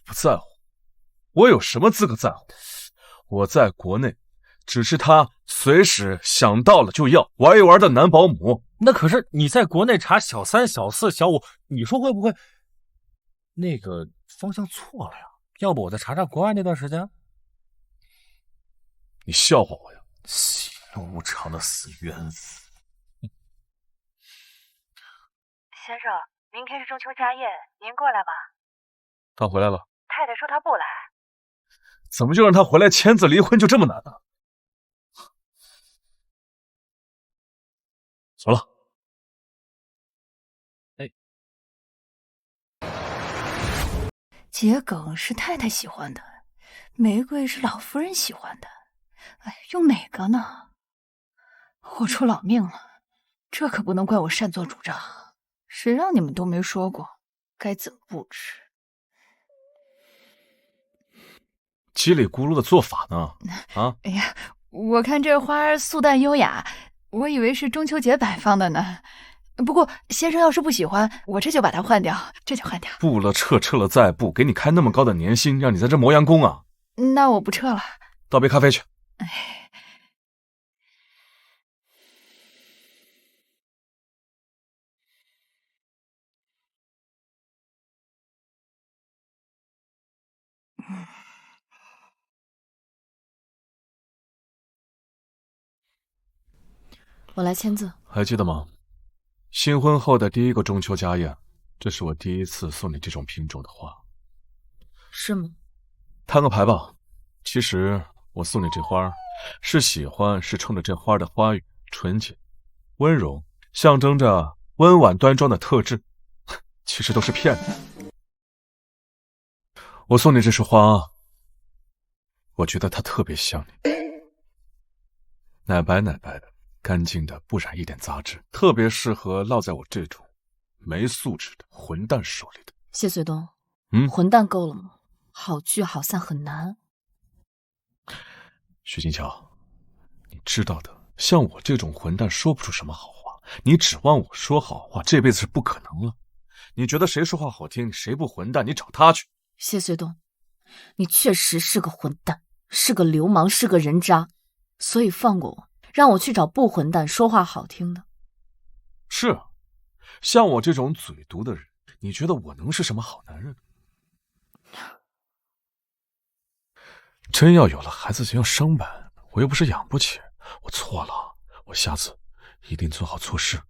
不在乎？我有什么资格在乎？我在国内，只是他随时想到了就要玩一玩的男保姆。那可是你在国内查小3、小4、小5，你说会不会那个方向错了呀？要不我再查查国外那段时间？你笑话我呀？喜怒无常的死冤死！先生，明天是中秋家宴，您过来吧。他回来了。太太说他不来。怎么就让他回来签字离婚就这么难呢？走了。桔梗是太太喜欢的，玫瑰是老夫人喜欢的。哎，用哪个呢？我出老命了，这可不能怪我擅作主张。谁让你们都没说过该怎么布置？叽里咕噜的做法呢？啊！哎呀，我看这花素淡优雅，我以为是中秋节摆放的呢。不过先生要是不喜欢，我这就把它换掉，这就换掉。布了撤，撤了再布，给你开那么高的年薪，让你在这磨洋工啊？那我不撤了。倒杯咖啡去。哎。我来签字。还记得吗？新婚后的第一个中秋家宴，这是我第一次送你这种品种的花。是吗？摊个牌吧。其实我送你这花，是喜欢，是冲着这花的花语、纯洁、温柔，象征着温婉端庄的特质，其实都是骗你。我送你这束花，我觉得它特别像你，奶白奶白的，干净的不染一点杂质，特别适合落在我这种没素质的混蛋手里的。谢随东，混蛋够了吗？好聚好散很难。许金桥，你知道的，像我这种混蛋说不出什么好话，你指望我说好话，这辈子是不可能了。你觉得谁说话好听，谁不混蛋，你找他去。谢随东，你确实是个混蛋，是个流氓，是个人渣，所以放过我，让我去找不混蛋说话好听的。是啊，像我这种嘴毒的人，你觉得我能是什么好男人？真要有了孩子就要生呗，我又不是养不起。我错了，我下次一定做好错事。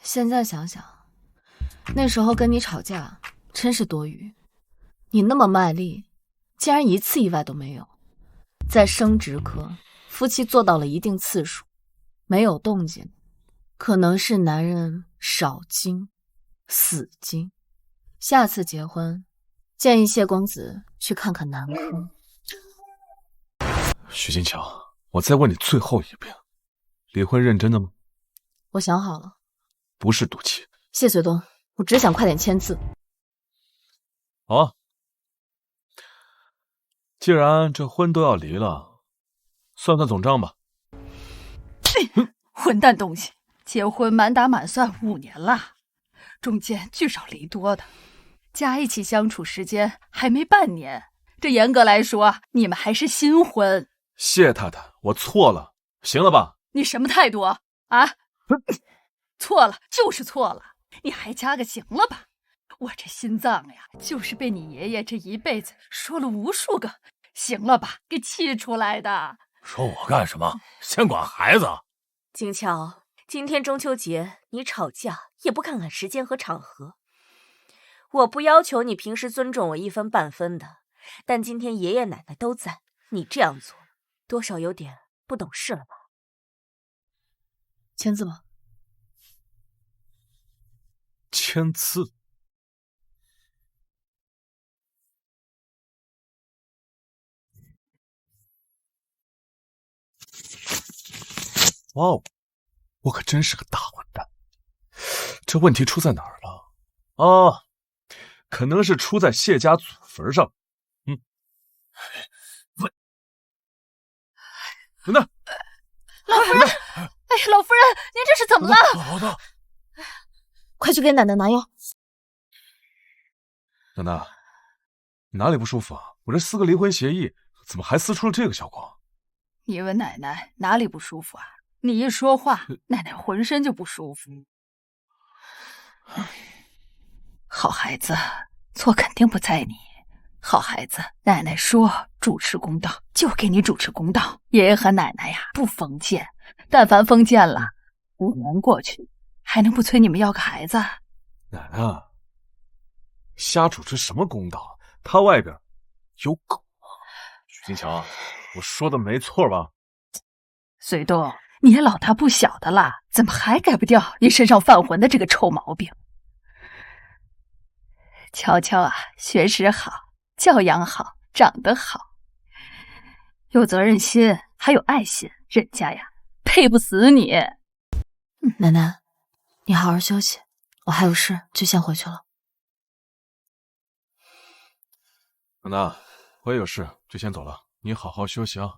现在想想，那时候跟你吵架真是多余。你那么卖力，竟然一次意外都没有。在生殖科，夫妻做到了一定次数，没有动静，可能是男人少精、死精。下次结婚，建议谢公子去看看男科。许金桥，我再问你最后一遍，离婚认真的吗？我想好了，不是赌气。谢随东，我只想快点签字。好啊，既然这婚都要离了，算算总账吧。混蛋东西，结婚满打满算5年了，中间聚少离多的，加一起相处时间还没半年，这严格来说，你们还是新婚。谢太太，我错了，行了吧？你什么态度啊？错了就是错了，你还加个行了吧？我这心脏呀，就是被你爷爷这一辈子说了无数个行了吧给气出来的。说我干什么？先管孩子。金桥，今天中秋节你吵架也不看看时间和场合。我不要求你平时尊重我1分半分的，但今天爷爷奶奶都在，你这样做多少有点不懂事了吧？签字吧。签字？哇哦，我可真是个大混蛋！这问题出在哪儿了？哦，可能是出在谢家祖坟上。喂，等等，老夫人，老夫人，您这是怎么了？老大，快去给奶奶拿药。奶奶，你哪里不舒服啊？我这撕个离婚协议，怎么还撕出了这个效果？你问奶奶哪里不舒服啊？你一说话，奶奶浑身就不舒服。好孩子，错肯定不在你。好孩子，奶奶说主持公道，就给你主持公道。爷爷和奶奶呀，不封建，但凡封建了，5年过去，还能不催你们要个孩子？奶奶，瞎主持什么公道？他外边有狗啊！许金桥，我说的没错吧？随东，你也老大不小的了，怎么还改不掉你身上犯浑的这个臭毛病？乔乔啊，学识好，教养好，长得好，有责任心，还有爱心，人家呀配不死你。奶奶，你好好休息，我还有事，就先回去了。奶奶，我也有事，就先走了，你好好休息啊。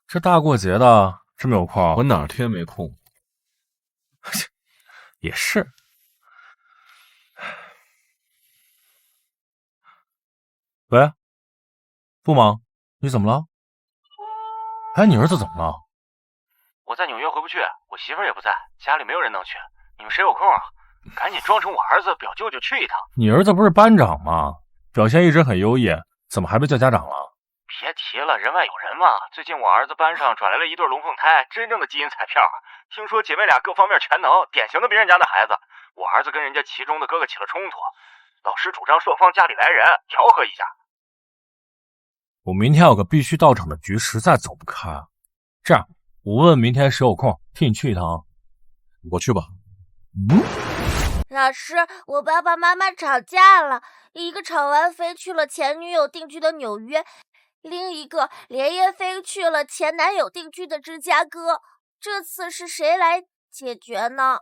这大过节的这么有空？我哪天没空？也是。喂，不忙，你怎么了？哎，你儿子怎么了？我在纽约回不去，我媳妇儿也不在，家里没有人能去。你们谁有空啊？赶紧装成我儿子表舅舅去一趟。你儿子不是班长吗？表现一直很优异，怎么还被叫家长了？别提了，人外有人嘛。最近我儿子班上转来了一对龙凤胎，真正的基因彩票。听说姐妹俩各方面全能，典型的别人家的孩子。我儿子跟人家其中的哥哥起了冲突，老师主张双方家里来人调和一下。我明天有个必须到场的局，实在走不开。这样，我问问明天谁有空，替你去一趟。我去吧。老师，我爸爸妈妈吵架了，一个吵完飞去了前女友定居的纽约，另一个连夜飞去了前男友定居的芝加哥。这次是谁来解决呢？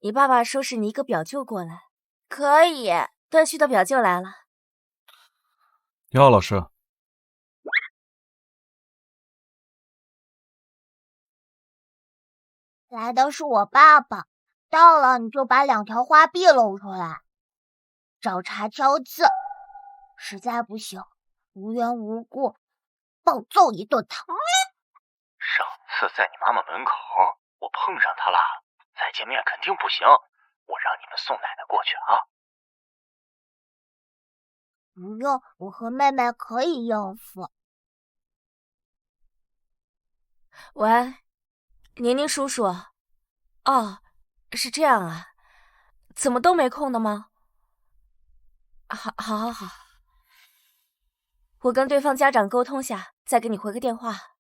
你爸爸说是你一个表舅过来。可以，段旭的表舅来了。你好，老师。来的是我爸爸，到了你就把2条花臂露出来，找茬挑刺，实在不行，无缘无故暴揍一顿他。上次在你妈妈门口，我碰上她了，再见面肯定不行，我让你们送奶奶过去啊。不用，我和妹妹可以应付。喂，宁宁叔叔。哦，是这样啊，怎么都没空的吗？好，我跟对方家长沟通下，再给你回个电话。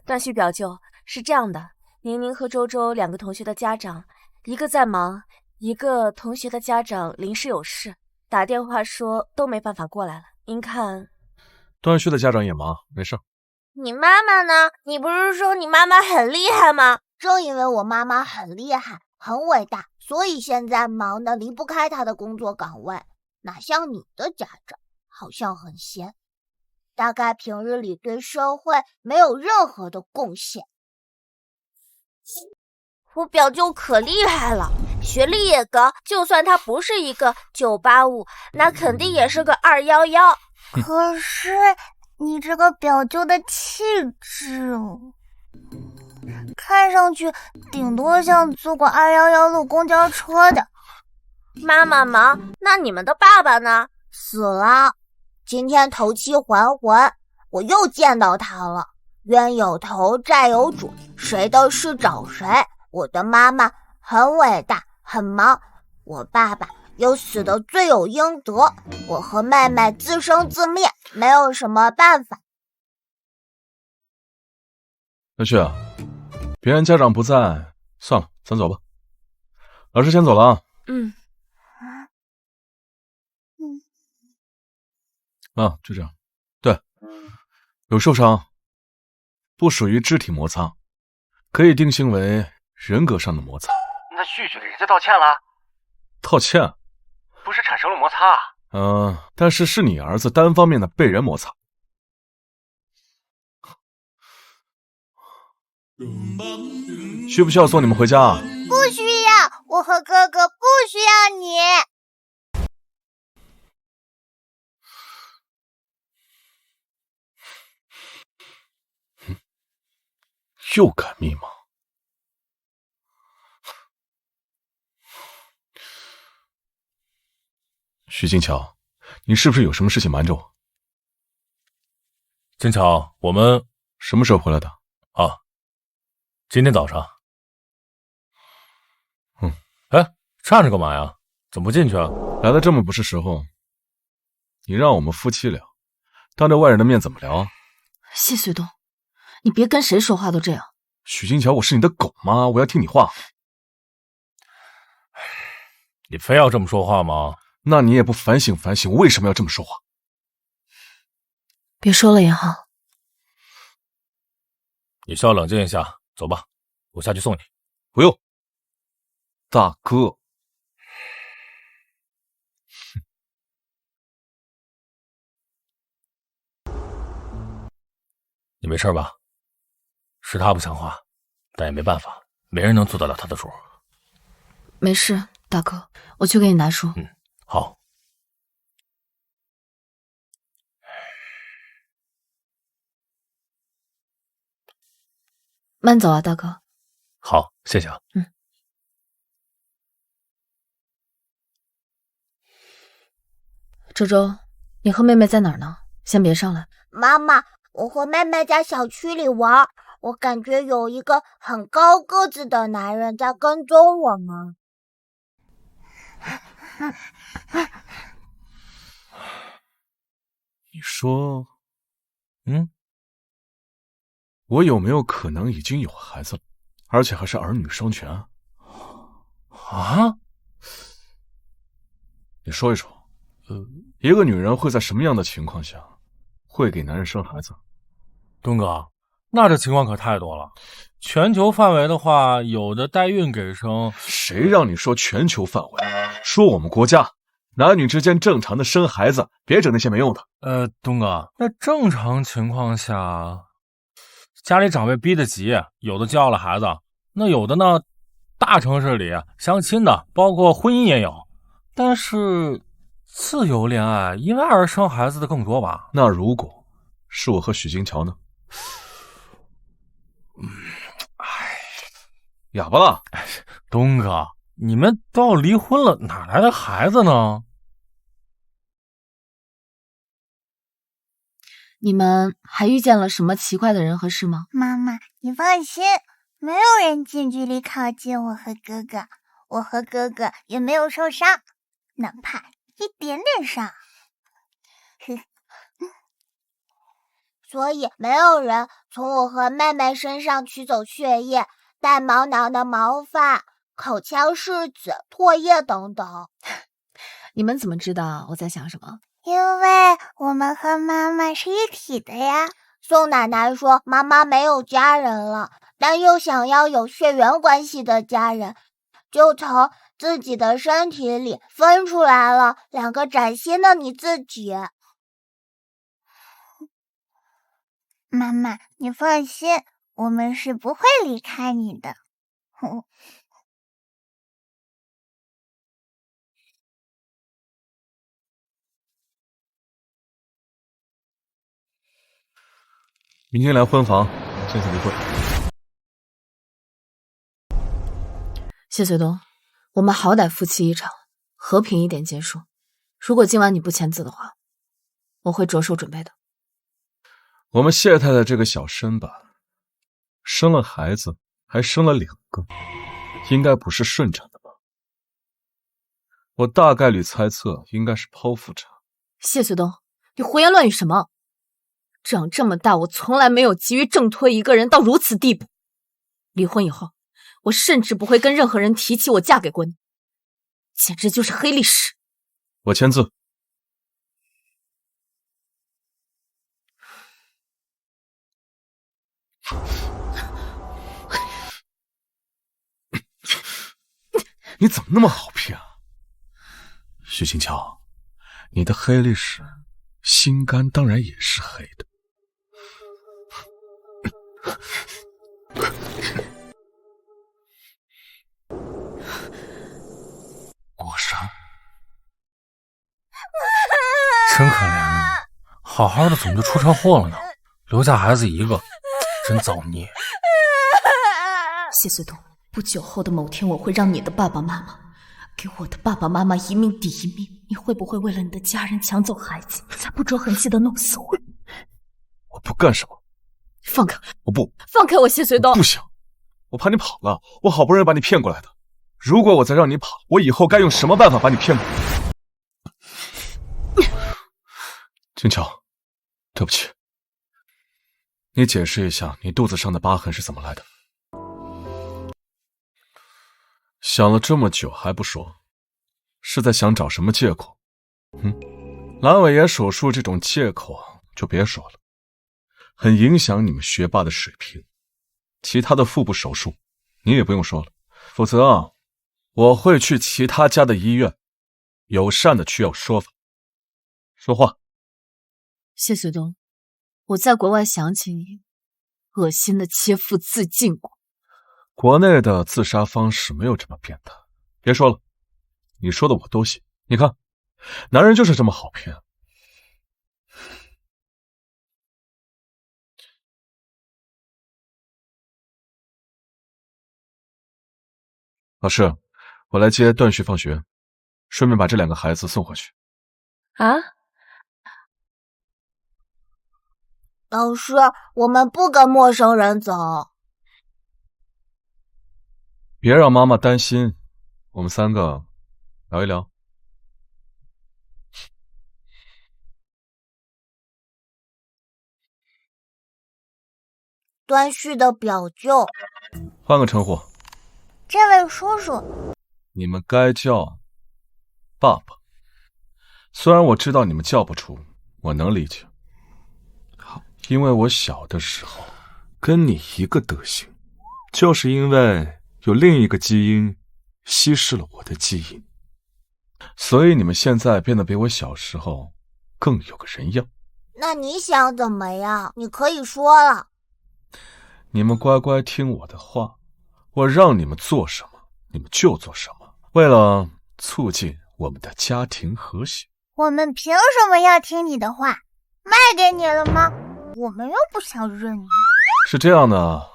段旭表舅，是这样的，宁宁和周周2个同学的家长，一个在忙，一个同学的家长临时有事，打电话说都没办法过来了。您看，段旭的家长也忙，没事。你妈妈呢？你不是说你妈妈很厉害吗？正因为我妈妈很厉害，很伟大，所以现在忙得离不开她的工作岗位。哪像你的家长，好像很闲，大概平日里对社会没有任何的贡献。我表舅可厉害了，学历也高，就算他不是一个985，那肯定也是个211。可是你这个表舅的气质，看上去顶多像坐过211路公交车的。妈妈忙，那你们的爸爸呢？死了，今天头七还魂，我又见到他了。冤有头，债有主，谁的事找谁。我的妈妈很伟大，很忙，我爸爸又死得罪有应得，我和妹妹自生自灭，没有什么办法。段旭，别人家长不在，算了，咱走吧。老师先走了啊。就这样。对，有受伤，不属于肢体摩擦，可以定性为人格上的摩擦。那旭旭给人家道歉了？道歉？不是产生了摩擦啊？但是你儿子单方面的被人摩擦。需不需要送你们回家啊？不需要，我和哥哥不需要你。又敢密码？许金桥，你是不是有什么事情瞒着我？金桥，我们什么时候回来的？今天早上。站着干嘛呀？怎么不进去啊？来的这么不是时候，你让我们夫妻聊，当着外人的面怎么聊啊？谢雪冬，你别跟谁说话都这样。许金桥，我是你的狗吗？我要听你话。你非要这么说话吗？那你也不反省反省，为什么要这么说话？别说了也好。你需要冷静一下，走吧，我下去送你。不用，大哥。你没事吧？是他不像话，但也没办法，没人能做得了他的主。没事，大哥，我去给你拿书。好。慢走啊，大哥。好，谢谢啊。周周，你和妹妹在哪儿呢？先别上来。妈妈，我和妹妹在小区里玩，我感觉有一个很高个子的男人在跟踪我们。你说，我有没有可能已经有孩子了，而且还是儿女双全？啊？你说一说，一个女人会在什么样的情况下会给男人生孩子？东哥，那这情况可太多了。全球范围的话，有的代孕给生。谁让你说全球范围？说我们国家男女之间正常的生孩子，别整那些没用的。东哥，那正常情况下，家里长辈逼得急，有的就要了孩子，那有的呢，大城市里相亲的，包括婚姻也有，但是自由恋爱因为爱而生孩子的更多吧？那如果是我和许金桥呢？哑巴了。东哥，你们都要离婚了，哪来的孩子呢？你们还遇见了什么奇怪的人和事吗？妈妈，你放心，没有人近距离靠近我和哥哥，我和哥哥也没有受伤，哪怕一点点伤。所以没有人从我和妹妹身上取走血液、带毛囊的毛发、口腔拭子、唾液等等。你们怎么知道我在想什么？因为我们和妈妈是一体的呀。宋奶奶说妈妈没有家人了，但又想要有血缘关系的家人，就从自己的身体里分出来了两个崭新的你自己。妈妈，你放心，我们是不会离开你的。明天来婚房，签字离婚。谢随东，我们好歹夫妻一场，和平一点结束。如果今晚你不签字的话，我会着手准备的。我们谢太太这个小身板，生了孩子还生了2个，应该不是顺产的吧？我大概率猜测应该是剖腹产。谢随东，你胡言乱语什么？长这么大，我从来没有急于挣脱一个人到如此地步。离婚以后，我甚至不会跟任何人提起我嫁给过你，简直就是黑历史。我签字。你怎么那么好骗啊？许金桥，你的黑历史，心肝当然也是黑的。果山，真可怜啊！好好的怎么就出车祸了呢？留下孩子一个，真造孽。谢随东，不久后的某天，我会让你的爸爸妈妈给我的爸爸妈妈一命抵一命。你会不会为了你的家人抢走孩子，再不着痕迹的弄死我？我不干什么。放开我！不放开我，谢随东！不行，我怕你跑了，我好不容易把你骗过来的。如果我再让你跑，我以后该用什么办法把你骗过来？金桥，对不起，你解释一下你肚子上的疤痕是怎么来的？想了这么久还不说，是在想找什么借口？阑尾炎手术这种借口就别说了，很影响你们学霸的水平。其他的腹部手术你也不用说了，否则我会去其他家的医院友善的去要说法。说话。谢随东，我在国外想起你，恶心的切腹自尽过。国内的自杀方式没有这么变态。别说了，你说的我都信。你看，男人就是这么好骗。老师，我来接段旭放学，顺便把这2个孩子送回去。啊？老师，我们不跟陌生人走。别让妈妈担心，我们3个聊一聊。段旭的表舅。换个称呼。这位叔叔。你们该叫爸爸。虽然我知道你们叫不出，我能理解。因为我小的时候跟你一个德行，就是因为有另一个基因稀释了我的基因，所以你们现在变得比我小时候更有个人样。那你想怎么样？你可以说了。你们乖乖听我的话，我让你们做什么，你们就做什么，为了促进我们的家庭和谐。我们凭什么要听你的话？卖给你了吗？我们又不想认你。是这样的，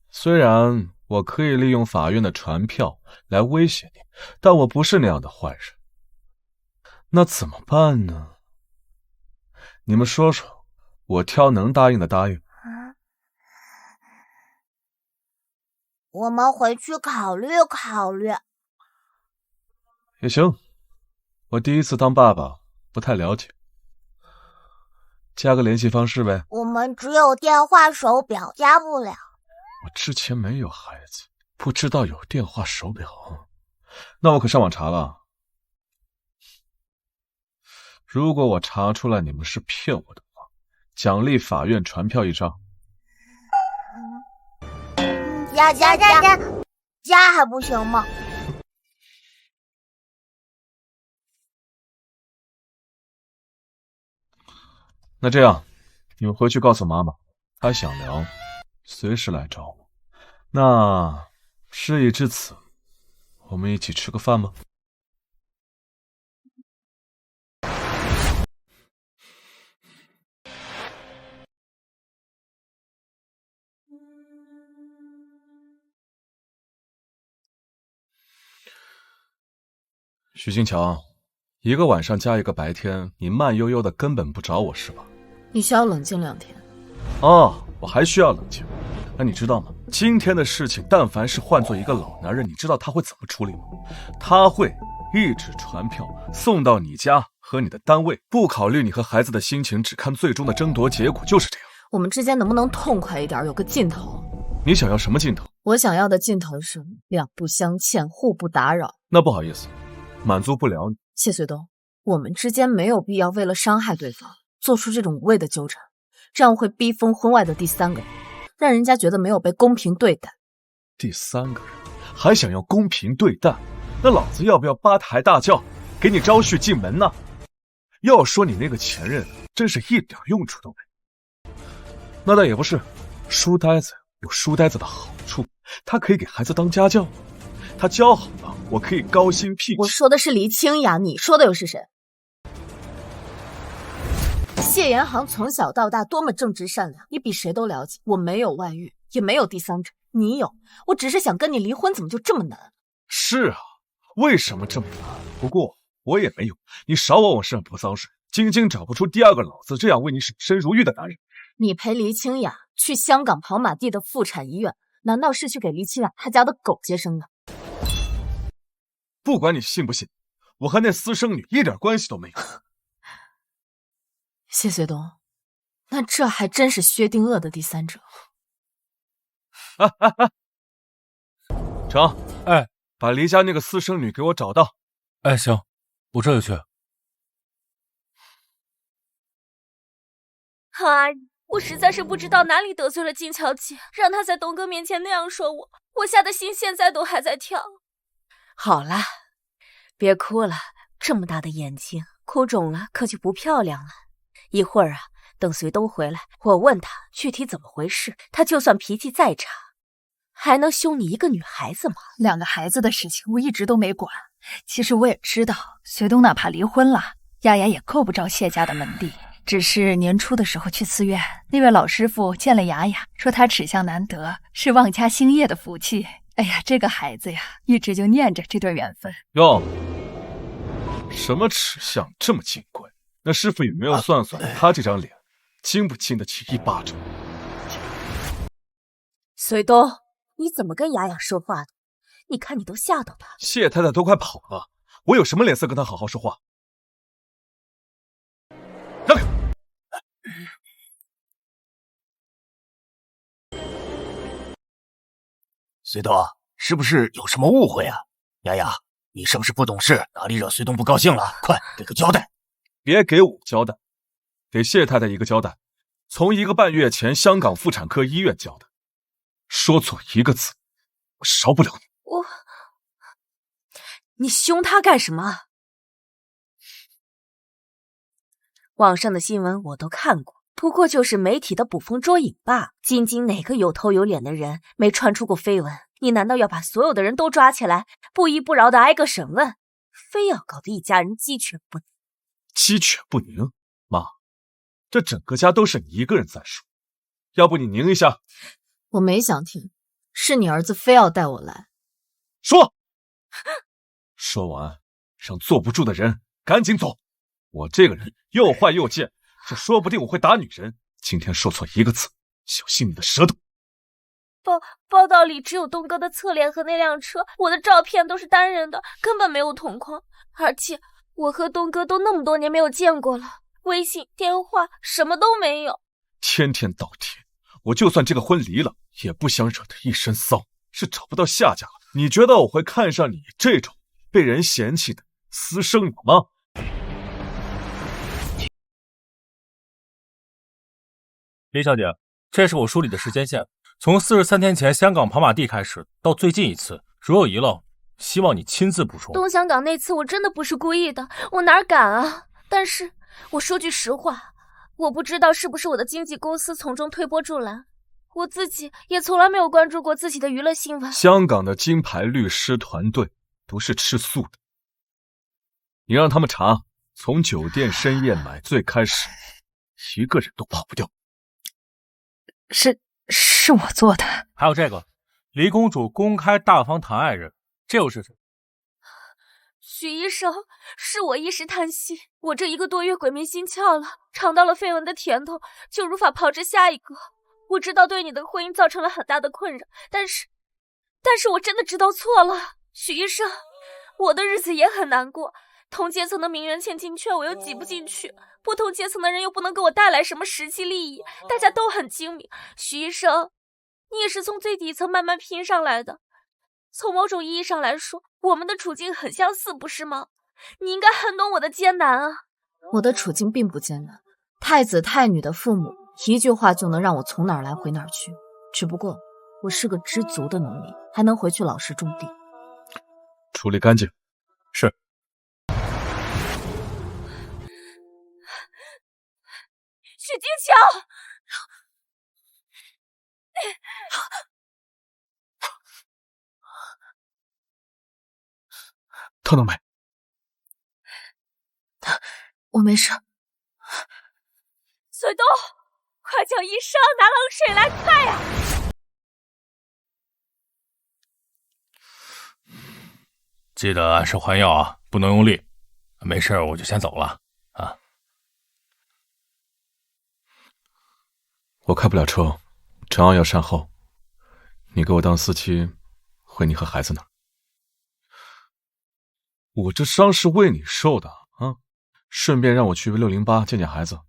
虽然我可以利用法院的传票来威胁你，但我不是那样的坏人。那怎么办呢？你们说说，我挑能答应的答应。我们回去考虑考虑。也行，我第一次当爸爸，不太了解。加个联系方式呗。我们只有电话手表，加不了。我之前没有孩子，不知道有电话手表，那我可上网查了。如果我查出来你们是骗我的话，奖励法院传票1张。加还不行吗？那这样，你们回去告诉妈妈，她想聊，随时来找我。那事已至此，我们一起吃个饭吗？许金桥，一个晚上加一个白天，你慢悠悠的根本不找我是吧？你需要冷静2天。哦，我还需要冷静。那你知道吗？今天的事情，但凡是换做一个老男人，你知道他会怎么处理吗？他会一纸传票送到你家和你的单位，不考虑你和孩子的心情，只看最终的争夺结果，就是这样。我们之间能不能痛快一点，有个尽头？你想要什么尽头？我想要的尽头是两不相欠，互不打扰。那不好意思，满足不了你。谢随东，我们之间没有必要为了伤害对方做出这种无谓的纠缠，这样会逼疯婚外的第3个人，让人家觉得没有被公平对待。第3个人还想要公平对待，那老子要不要8抬大轿给你招婿进门呢？要说你那个前任真是一点用处都没。那倒也不是，书呆子有书呆子的好处，他可以给孩子当家教，他教好了，我可以高薪聘请。我说的是黎清雅，你说的又是谁？谢延航从小到大多么正直善良，你比谁都了解。我没有外遇，也没有第3者，你有。我只是想跟你离婚，怎么就这么难？是啊，为什么这么难？不过我也没有，你少往我身上泼脏水。晶晶找不出第2个老子这样为你守身如玉的男人。你陪黎清雅去香港跑马地的妇产医院，难道是去给黎清雅她家的狗接生的？不管你信不信，我和那私生女一点关系都没有。谢随东，那这还真是薛定谔的第3者。成，哎，把黎家那个私生女给我找到。哎，行，我这就去。哎，我实在是不知道哪里得罪了金乔姐，让她在东哥面前那样说我，我下的心现在都还在跳。好了，别哭了，这么大的眼睛，哭肿了可就不漂亮了。一会儿啊，等随东回来，我问他具体怎么回事，他就算脾气再差，还能凶你一个女孩子吗？2个孩子的事情我一直都没管。其实我也知道，随东哪怕离婚了，丫丫也够不着谢家的门第。只是年初的时候去寺院，那位老师傅见了雅雅，说她齿相难得，是旺家兴业的福气。哎呀，这个孩子呀，一直就念着这段缘分。哟，什么齿相这么金贵？那师傅有没有算算他这张脸，经不经得起1巴掌？随东，你怎么跟雅雅说话的？你看你都吓到她。谢太太都快跑了，我有什么脸色跟她好好说话？让开！随东，是不是有什么误会啊？雅雅，你是不是不懂事，哪里惹隋东不高兴了？快给个交代！别给我交代，给谢太太一个交代。从1个半月前香港妇产科医院交代，说错一个字，我饶不了你。你凶他干什么？网上的新闻我都看过，不过就是媒体的捕风捉影罢。京津哪个有头有脸的人没传出过绯闻？你难道要把所有的人都抓起来，不依不饶的挨个审问，非要搞得一家人鸡犬不宁？鸡犬不宁？妈，这整个家都是你一个人在说，要不你宁一下？我没想听，是你儿子非要带我来。说，说完，让坐不住的人赶紧走。我这个人又坏又贱，这说不定我会打女人。今天说错一个字，小心你的舌头。报道里只有东哥的侧脸和那辆车，我的照片都是单人的，根本没有同框。而且我和东哥都那么多年没有见过了，微信、电话什么都没有。天天倒贴，我就算这个婚离了，也不想惹得一身骚，是找不到下家了。你觉得我会看上你这种被人嫌弃的私生女吗？李小姐，这是我梳理的时间线，从43天前香港跑马地开始，到最近一次，如有遗漏，希望你亲自补充。东香港那次我真的不是故意的，我哪敢啊！但是我说句实话，我不知道是不是我的经纪公司从中推波助澜，我自己也从来没有关注过自己的娱乐新闻。香港的金牌律师团队都是吃素的，你让他们查，从酒店深夜买醉开始，一个人都跑不掉。是我做的。还有这个，黎公主公开大方谈爱人，这又是谁？许医生，是我一时贪心，我这1个多月鬼迷心窍了，尝到了绯闻的甜头，就如法炮制下一个。我知道对你的婚姻造成了很大的困扰，但是我真的知道错了。许医生，我的日子也很难过，同阶层的名媛千金圈我又挤不进去，不同阶层的人又不能给我带来什么实际利益，大家都很精明。许医生，你也是从最底层慢慢拼上来的，从某种意义上来说，我们的处境很相似，不是吗？你应该很懂我的艰难啊。我的处境并不艰难，太子太女的父母一句话就能让我从哪儿来回哪儿去，只不过我是个知足的农民，还能回去老实种地。处理干净。是。许金桥，疼了没？我没事。隋东，快叫医生拿冷水来，快呀！记得按时还药啊，不能用力。没事，我就先走了啊。我开不了车，陈昂要善后，你给我当司机，回你和孩子那儿。我这伤是为你受的啊，顺便让我去608见见孩子，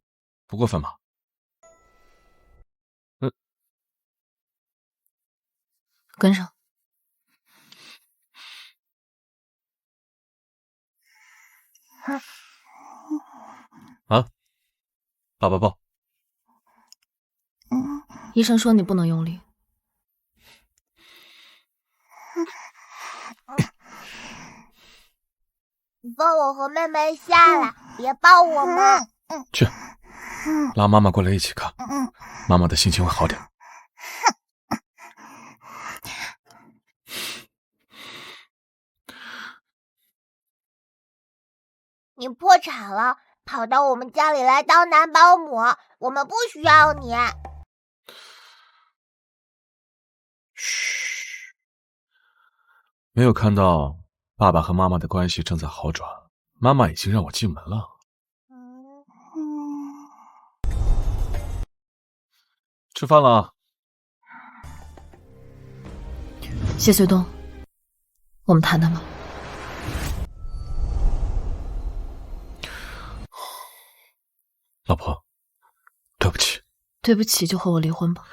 不过分吧？跟上。啊，爸爸抱。医生说你不能用力。你抱我和妹妹下来，别抱我们。去，拉妈妈过来一起看，妈妈的心情会好点。你破产了，跑到我们家里来当男保姆，我们不需要你。嘘，没有看到爸爸和妈妈的关系正在好转，妈妈已经让我进门了。吃饭了。谢穗东，我们谈谈吧。老婆，对不起。对不起就和我离婚吧。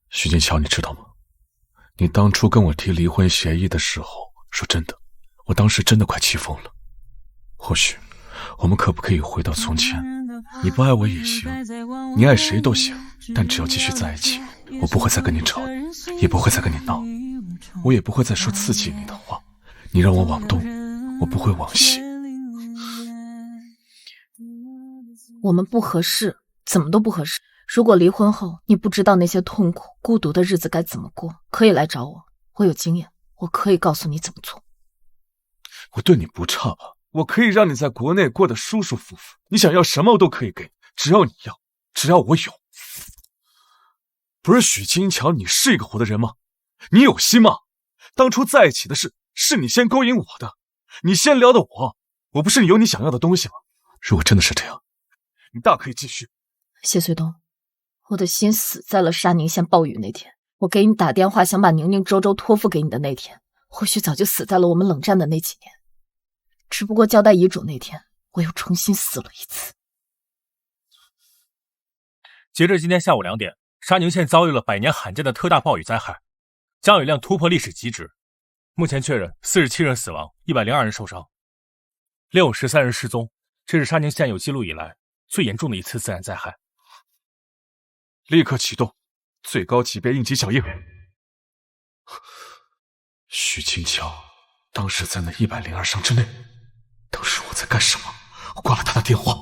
徐金桥，你知道吗？你当初跟我提离婚协议的时候，说真的，我当时真的快气疯了。或许我们可不可以回到从前？你不爱我也行，你爱谁都行，但只要继续在一起，我不会再跟你吵，也不会再跟你闹，我也不会再说刺激你的话。你让我往东，我不会往西。我们不合适，怎么都不合适。如果离婚后你不知道那些痛苦孤独的日子该怎么过，可以来找我，我有经验，我可以告诉你怎么做。我对你不差吧？我可以让你在国内过得舒舒服服，你想要什么我都可以给你，只要你要，只要我有。不是许金桥，你是一个活的人吗？你有心吗？当初在一起的是你先勾引我的，你先撩的我不是有你想要的东西吗？如果真的是这样，你大可以继续。谢随东，我的心死在了沙宁县暴雨那天，我给你打电话想把宁宁周周托付给你的那天，或许早就死在了我们冷战的那几年。只不过交代遗嘱那天，我又重新死了一次。截至今天下午2点，沙宁县遭遇了100年罕见的特大暴雨灾害，降雨量突破历史极值。目前确认47人死亡，102人受伤，613人失踪，这是沙宁县有记录以来最严重的一次自然灾害。立刻启动最高级别应急响应。许金桥当时在那102伤之内，当时我在干什么？我挂了他的电话。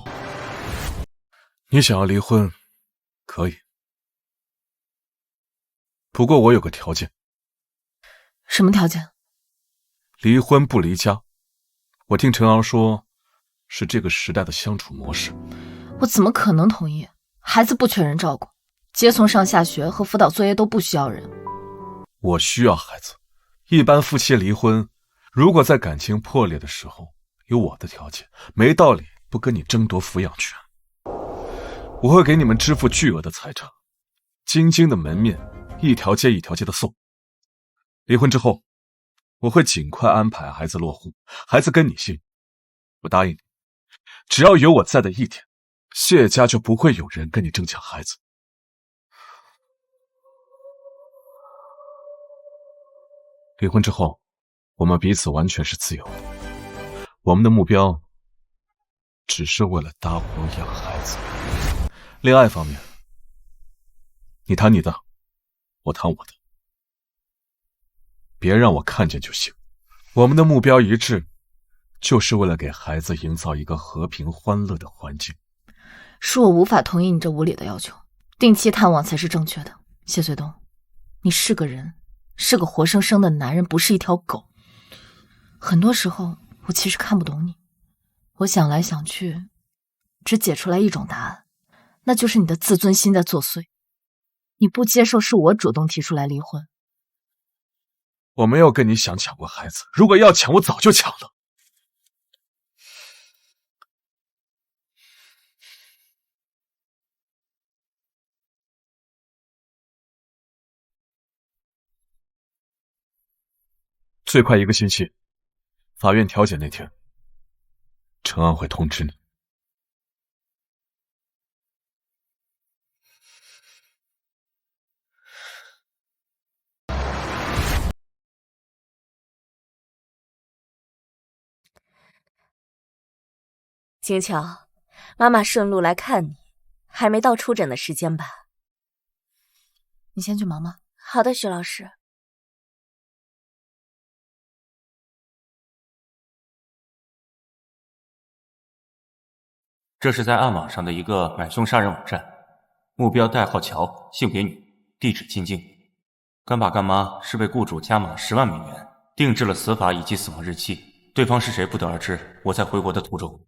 你想要离婚，可以，不过我有个条件。什么条件？离婚不离家。我听陈昂说，是这个时代的相处模式。我怎么可能同意？孩子不缺人照顾，接送上下学和辅导作业都不需要人。我需要孩子。一般夫妻离婚，如果在感情破裂的时候有我的条件，没道理不跟你争夺抚养权。我会给你们支付巨额的财产，京津的门面一条街一条街的送。离婚之后，我会尽快安排孩子落户，孩子跟你姓。我答应你，只要有我在的一天，谢家就不会有人跟你争抢孩子。离婚之后，我们彼此完全是自由的。我们的目标只是为了搭伙养孩子。恋爱方面，你谈你的，我谈我的，别让我看见就行。我们的目标一致，就是为了给孩子营造一个和平欢乐的环境。是我无法同意你这无理的要求，定期探望才是正确的。谢随东，你是个人，是个活生生的男人，不是一条狗。很多时候我其实看不懂你，我想来想去只解出来一种答案，那就是你的自尊心在作祟。你不接受是我主动提出来离婚。我没有跟你想抢过孩子，如果要抢我早就抢了。最快1个星期，法院调解那天，陈安会通知你。金桥，妈妈顺路来看你，还没到出诊的时间吧？你先去忙吧。好的，徐老师。这是在暗网上的一个买凶杀人网站，目标代号乔，性别女，地址京津。干爸干妈是被雇主加码10万美元，定制了死法以及死亡日期，对方是谁不得而知。我在回国的途中。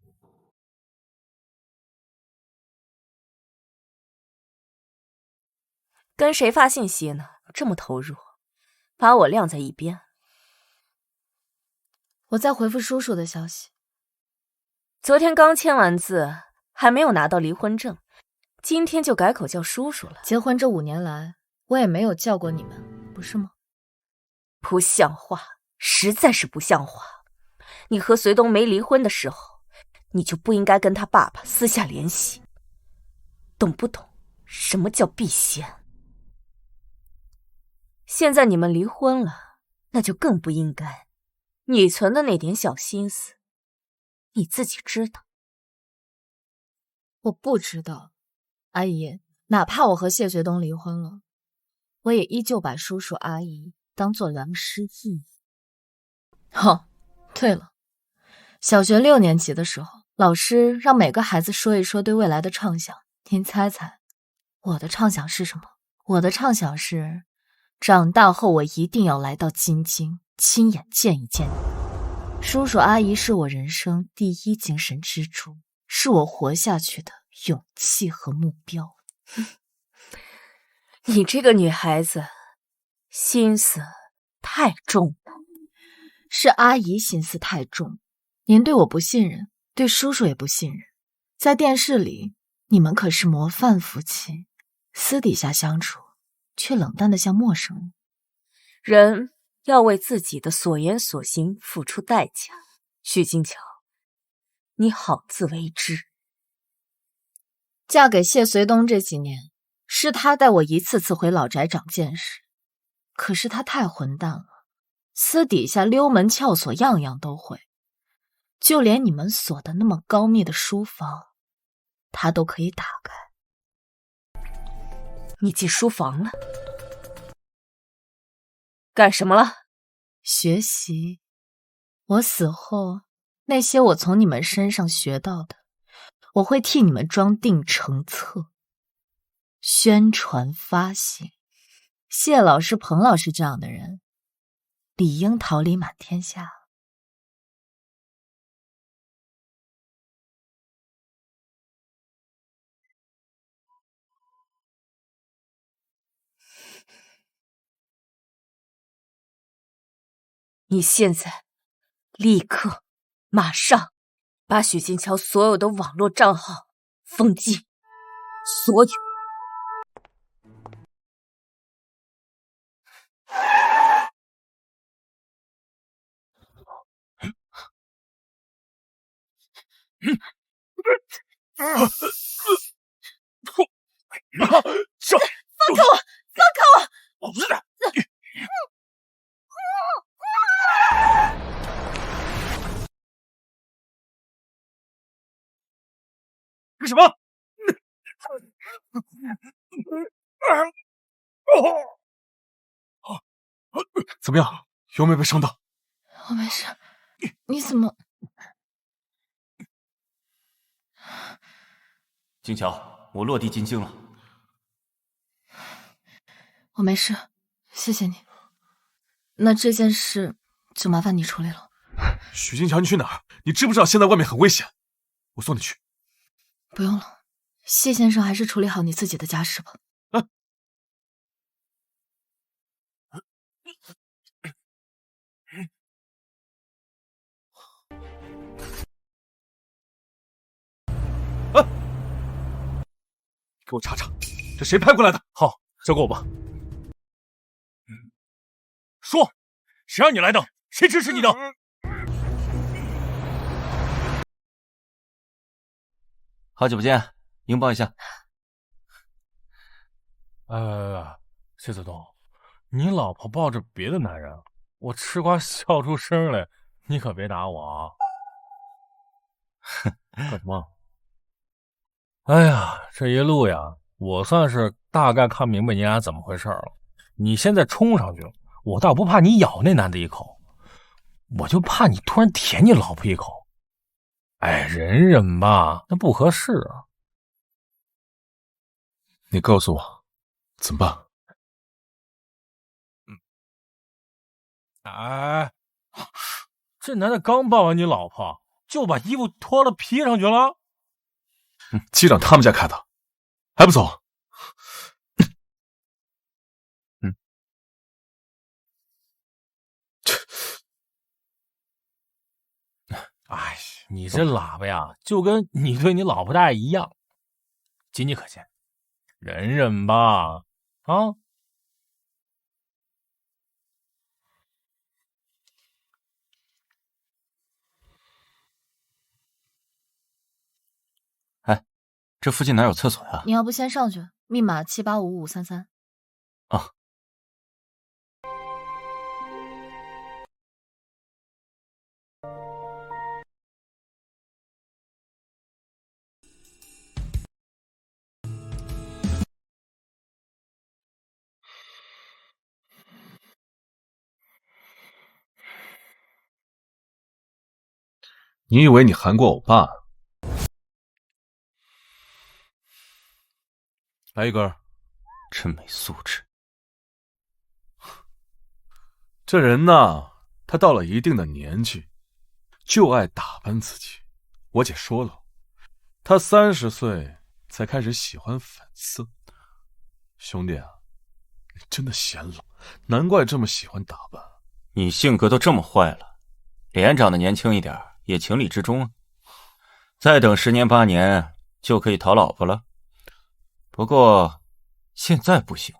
跟谁发信息呢？这么投入，把我晾在一边。我在回复叔叔的消息。昨天刚签完字，还没有拿到离婚证，今天就改口叫叔叔了。结婚这5年来，我也没有叫过你们，不是吗？不像话，实在是不像话。你和隋东没离婚的时候，你就不应该跟他爸爸私下联系，懂不懂什么叫避嫌？现在你们离婚了，那就更不应该。你存的那点小心思，你自己知道。我不知道，阿姨，哪怕我和谢学东离婚了，我也依旧把叔叔阿姨当做良师益友。哦，对了，小学6年级的时候，老师让每个孩子说一说对未来的畅想，您猜猜，我的畅想是什么？我的畅想是，长大后我一定要来到京津，亲眼见一见你。叔叔阿姨是我人生第一精神支柱，是我活下去的勇气和目标。你这个女孩子，心思太重了。是阿姨心思太重，您对我不信任，对叔叔也不信任。在电视里，你们可是模范夫妻，私底下相处却冷淡的像陌生人。人要为自己的所言所行付出代价。许金桥，你好自为之。嫁给谢随东这几年，是他带我一次次回老宅长见识，可是他太混蛋了，私底下溜门撬锁样样都会，就连你们锁的那么高密的书房，他都可以打开。你进书房了？干什么了？学习。我死后，那些我从你们身上学到的，我会替你们装订成册，宣传发行。谢老师、彭老师这样的人，理应桃李满天下。你现在立刻马上把许金桥所有的网络账号封禁，所有。放开我！放开我！老实点！干什么？怎么样？有没有被伤到？我没事。你怎么？金桥，我落地进京了。我没事，谢谢你。那这件事就麻烦你处理了。许金桥，你去哪儿？你知不知道现在外面很危险？我送你去。不用了，谢先生还是处理好你自己的家事吧。给我查查，这谁派过来的？好，交给我吧。说，谁让你来的？谁指使你的？好久不见，拥抱一下。谢子东，你老婆抱着别的男人，我吃瓜笑出声来，你可别打我啊！干什么？哎呀，这一路呀，我算是大概看明白你俩怎么回事了。你现在冲上去了，我倒不怕你咬那男的一口，我就怕你突然舔你老婆一口。哎，忍忍吧，那不合适啊。你告诉我怎么办？哎，这男的刚抱完你老婆，就把衣服脱了披上去了。机长他们家开的，还不走？哎，你这喇叭呀，就跟你对你老婆大爷一样，仅你可见，忍忍吧，啊！哎，这附近哪有厕所呀？你要不先上去，密码7855533。啊。你以为你韩国欧巴？来一根。真没素质。这人呐，他到了一定的年纪，就爱打扮自己。我姐说了，他30岁才开始喜欢粉色。兄弟啊，你真的显老，难怪这么喜欢打扮。你性格都这么坏了，脸长得年轻一点也情理之中啊。再等10年8年就可以讨老婆了。不过现在不行，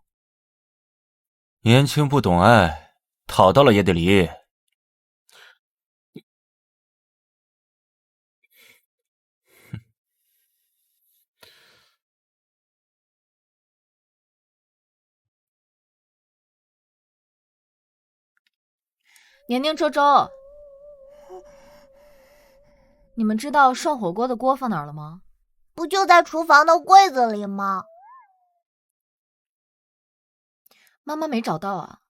年轻不懂爱，讨到了也得离。年年周周，你们知道涮火锅的锅放哪儿了吗？不就在厨房的柜子里吗？妈妈没找到啊。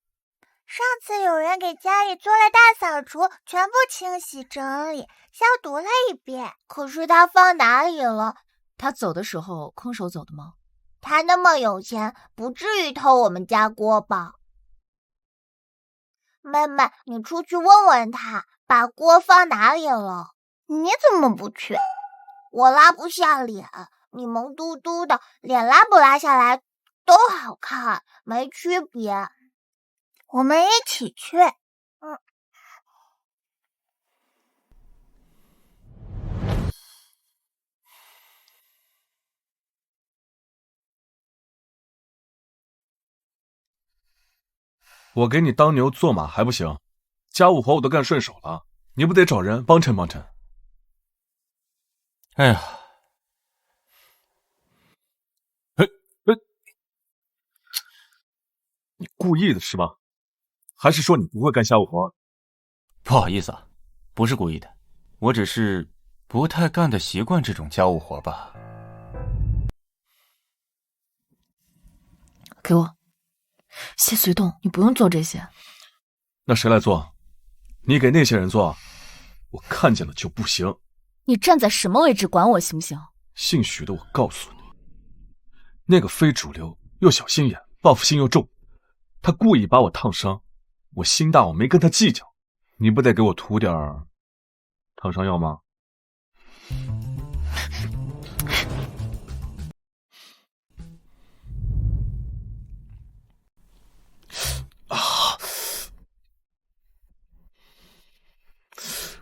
上次有人给家里做了大扫除，全部清洗整理，消毒了一遍。可是他放哪里了？他走的时候空手走的吗？他那么有钱，不至于偷我们家锅吧？妹妹，你出去问问他，把锅放哪里了？你怎么不去？我拉不下脸，你萌嘟嘟的，脸拉不拉下来都好看，没区别。我们一起去。我给你当牛做马还不行，家务活我都干顺手了，你不得找人帮衬帮衬？哎呀，你故意的是吧？还是说你不会干家务活？不好意思啊，不是故意的，我只是不太干得习惯这种家务活吧。给我。谢随栋，你不用做这些。那谁来做？你给那些人做，我看见了就不行。你站在什么位置管我行不行？姓许的，我告诉你，那个非主流又小心眼，报复心又重，他故意把我烫伤，我心大，我没跟他计较。你不得给我涂点烫伤药吗？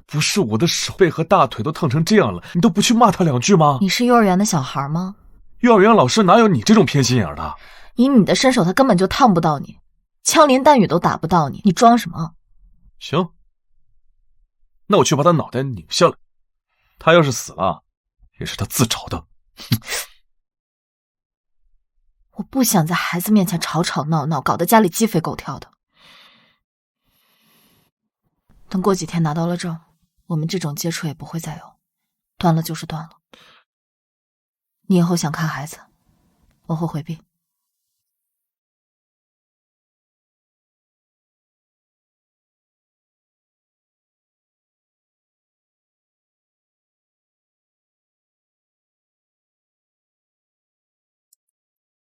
不是我的手背和大腿都烫成这样了，你都不去骂他2句吗？你是幼儿园的小孩吗？幼儿园老师哪有你这种偏心眼的？以你的身手，他根本就烫不到你，枪林弹雨都打不到你，你装什么？行，那我去把他脑袋拧下来。他要是死了，也是他自找的。我不想在孩子面前吵吵闹闹，搞得家里鸡飞狗跳的。等过几天拿到了证，我们这种接触也不会再有，断了就是断了。你以后想看孩子，我会回避。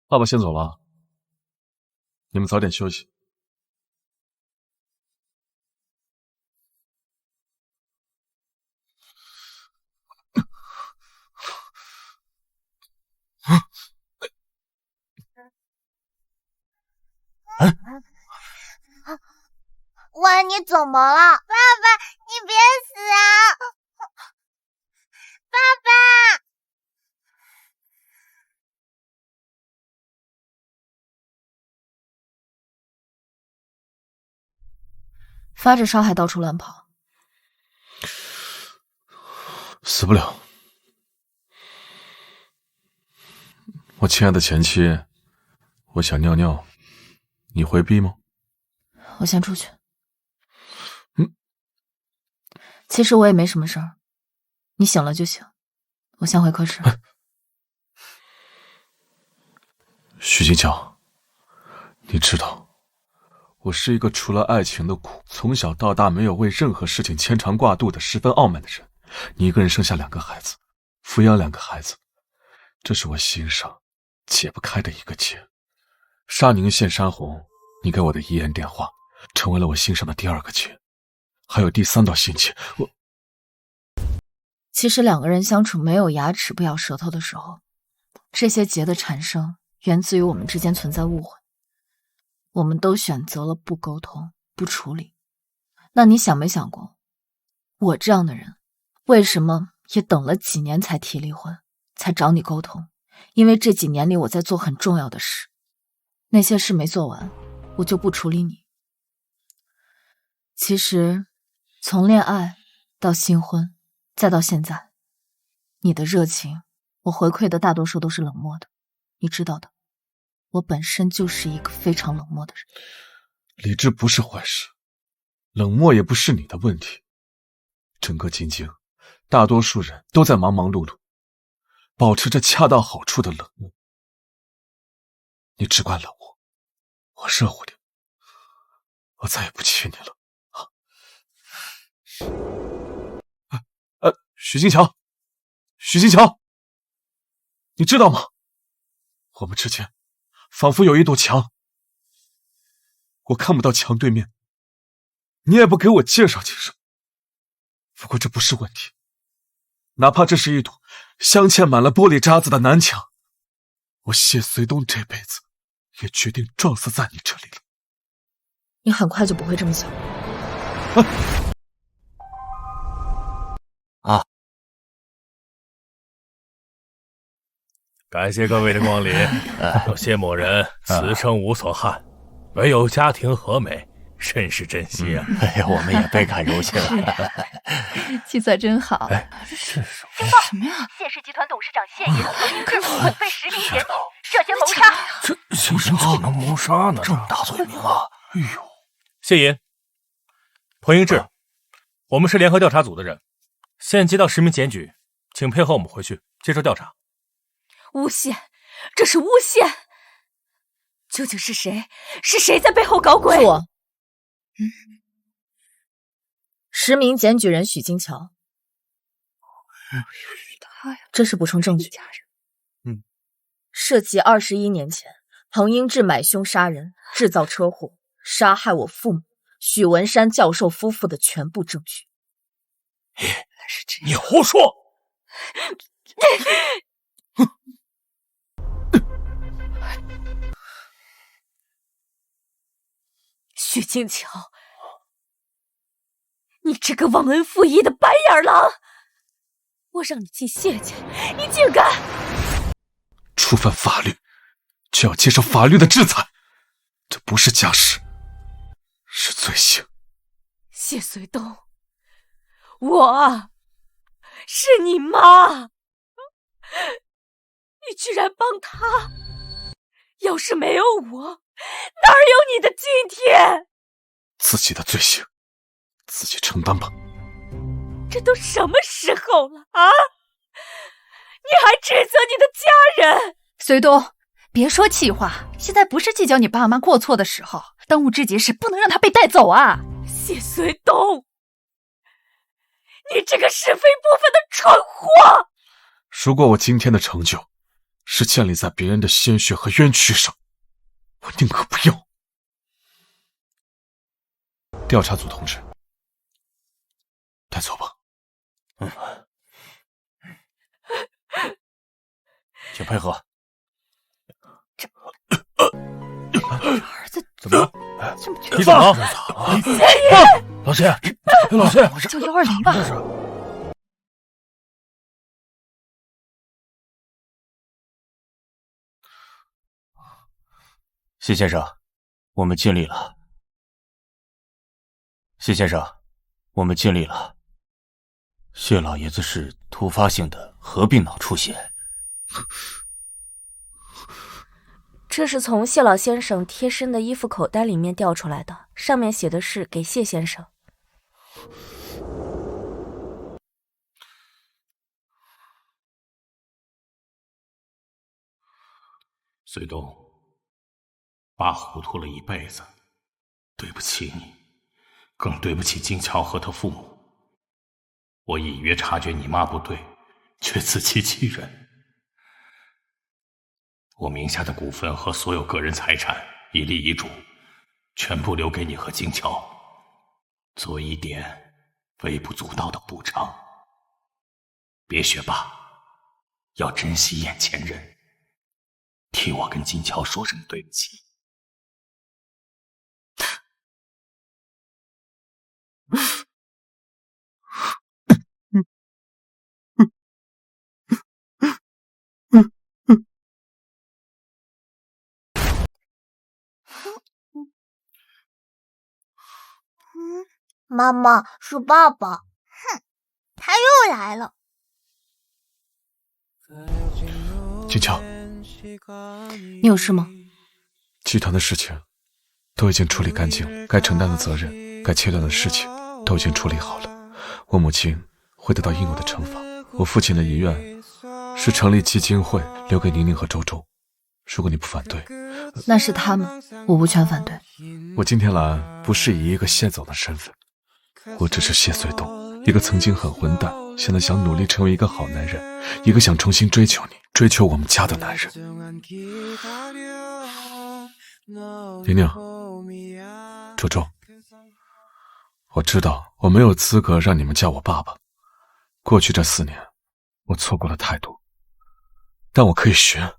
爸爸先走了，你们早点休息。喂，你怎么了？爸爸，你别死啊！爸爸！发着烧还到处乱跑，死不了。我亲爱的前妻，我想尿尿，你回避吗？我先出去。其实我也没什么事儿，你醒了就行。我先回科室。徐金桥，你知道，我是一个除了爱情的苦，从小到大没有为任何事情牵肠挂肚的十分傲慢的人。你一个人生下2个孩子，抚养2个孩子，这是我心上解不开的一个结。沙宁县沙红，你给我的遗言电话，成为了我心上的第2个结，还有第3道心结。其实2个人相处没有牙齿不咬舌头的时候，这些结的产生源自于我们之间存在误会，我们都选择了不沟通、不处理。那你想没想过，我这样的人为什么也等了几年才提离婚，才找你沟通？因为这几年里我在做很重要的事，那些事没做完，我就不处理你。其实从恋爱到新婚再到现在，你的热情我回馈的大多数都是冷漠的，你知道的，我本身就是一个非常冷漠的人。理智不是坏事，冷漠也不是你的问题。整个京津，大多数人都在忙忙碌碌，保持着恰到好处的冷漠。你只管冷我，我热乎点，我再也不气你了。许金桥，许金桥，你知道吗？我们之间仿佛有一堵墙，我看不到墙对面，你也不给我介绍介绍。不过这不是问题，哪怕这是一堵镶嵌满了玻璃渣子的南墙，我谢随东这辈子也决定撞死在你这里了。你很快就不会这么想了。感谢各位的光临。有谢某人此生无所憾，唯有家庭和美，甚是珍惜啊！哎呀，我们也倍感荣幸。气色真好。这是什么呀？谢氏集团董事长谢爷曾因致富被实名检举，涉嫌谋杀。这人怎么能谋杀呢？这么大罪名啊！哎呦，谢爷，彭英志，我们是联合调查组的人，现接到实名检举，请配合我们回去接受调查。诬陷，这是诬陷！究竟是谁？是谁在背后搞鬼？是我。实名检举人许金桥。他呀，这是补充证据。涉及21年前彭英志买凶杀人、制造车祸、杀害我父母许文山教授夫妇的全部证据。你胡说！许金桥，你这个忘恩负义的白眼狼！我让你进谢家，你竟敢！触犯法律，就要接受法律的制裁。这不是家事，是罪行。谢随东，我是你妈，你居然帮他！要是没有我，哪有你的今天？自己的罪行，自己承担吧。这都什么时候了啊！你还指责你的家人？随东，别说气话，现在不是计较你爸妈过错的时候，当务之急是不能让他被带走啊！谢随东，你这个是非不分的蠢货！如果我今天的成就是建立在别人的鲜血和冤屈上，我宁可不要。调查组同志，带走吧。请配合。儿子怎么了？这么你怎么了？老谢，老谢，叫120吧。谢先生，我们尽力了。谢先生，我们尽力了。谢老爷子是突发性的合并脑出血。这是从谢老先生贴身的衣服口袋里面调出来的，上面写的是给谢先生。随东，爸糊涂了一辈子，对不起你，更对不起金桥和他父母。我隐约察觉你妈不对，却自欺欺人。我名下的股份和所有个人财产一立遗嘱，全部留给你和金乔，做一点微不足道的补偿。别学霸，要珍惜眼前人，替我跟金乔说声对不起。妈妈，是爸爸。哼，他又来了。金乔，你有事吗？集团的事情都已经处理干净了，该承担的责任，该切断的事情都已经处理好了。我母亲会得到应有的惩罚。我父亲的遗愿是成立基金会，留给宁宁和周周。如果你不反对，那是他们，我无权反对。我今天来不是以一个谢总的身份，我只是谢随东，一个曾经很混蛋，现在想努力成为一个好男人，一个想重新追求你，追求我们家的男人。宁宁，周周，我知道我没有资格让你们叫我爸爸。过去这4年，我错过了太多，但我可以学，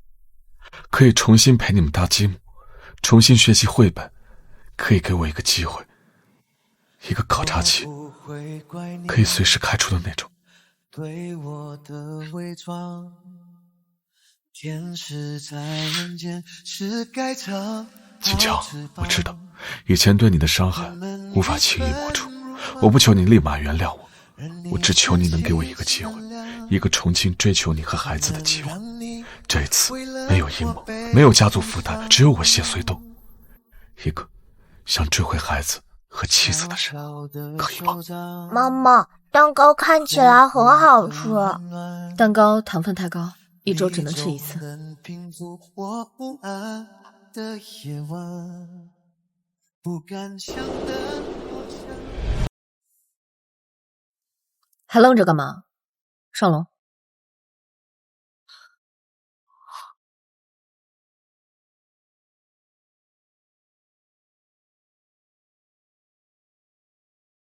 可以重新陪你们搭积木，重新学习绘本，可以给我一个机会，一个考察期，可以随时开除的那种。对我的伪装，天使在人间是该唱。金乔，我知道以前对你的伤害无法轻易抹除，我不求你立马原谅我，我只求你能给我一个机会，一个重新追求你和孩子的机会。这一次没有阴谋，没有家族负担，只有我谢随东，一个想追回孩子和妻子的人，可以吗？妈妈，蛋糕看起来很好吃。蛋糕糖分太高，1周只能吃1次。还愣着干嘛？上楼。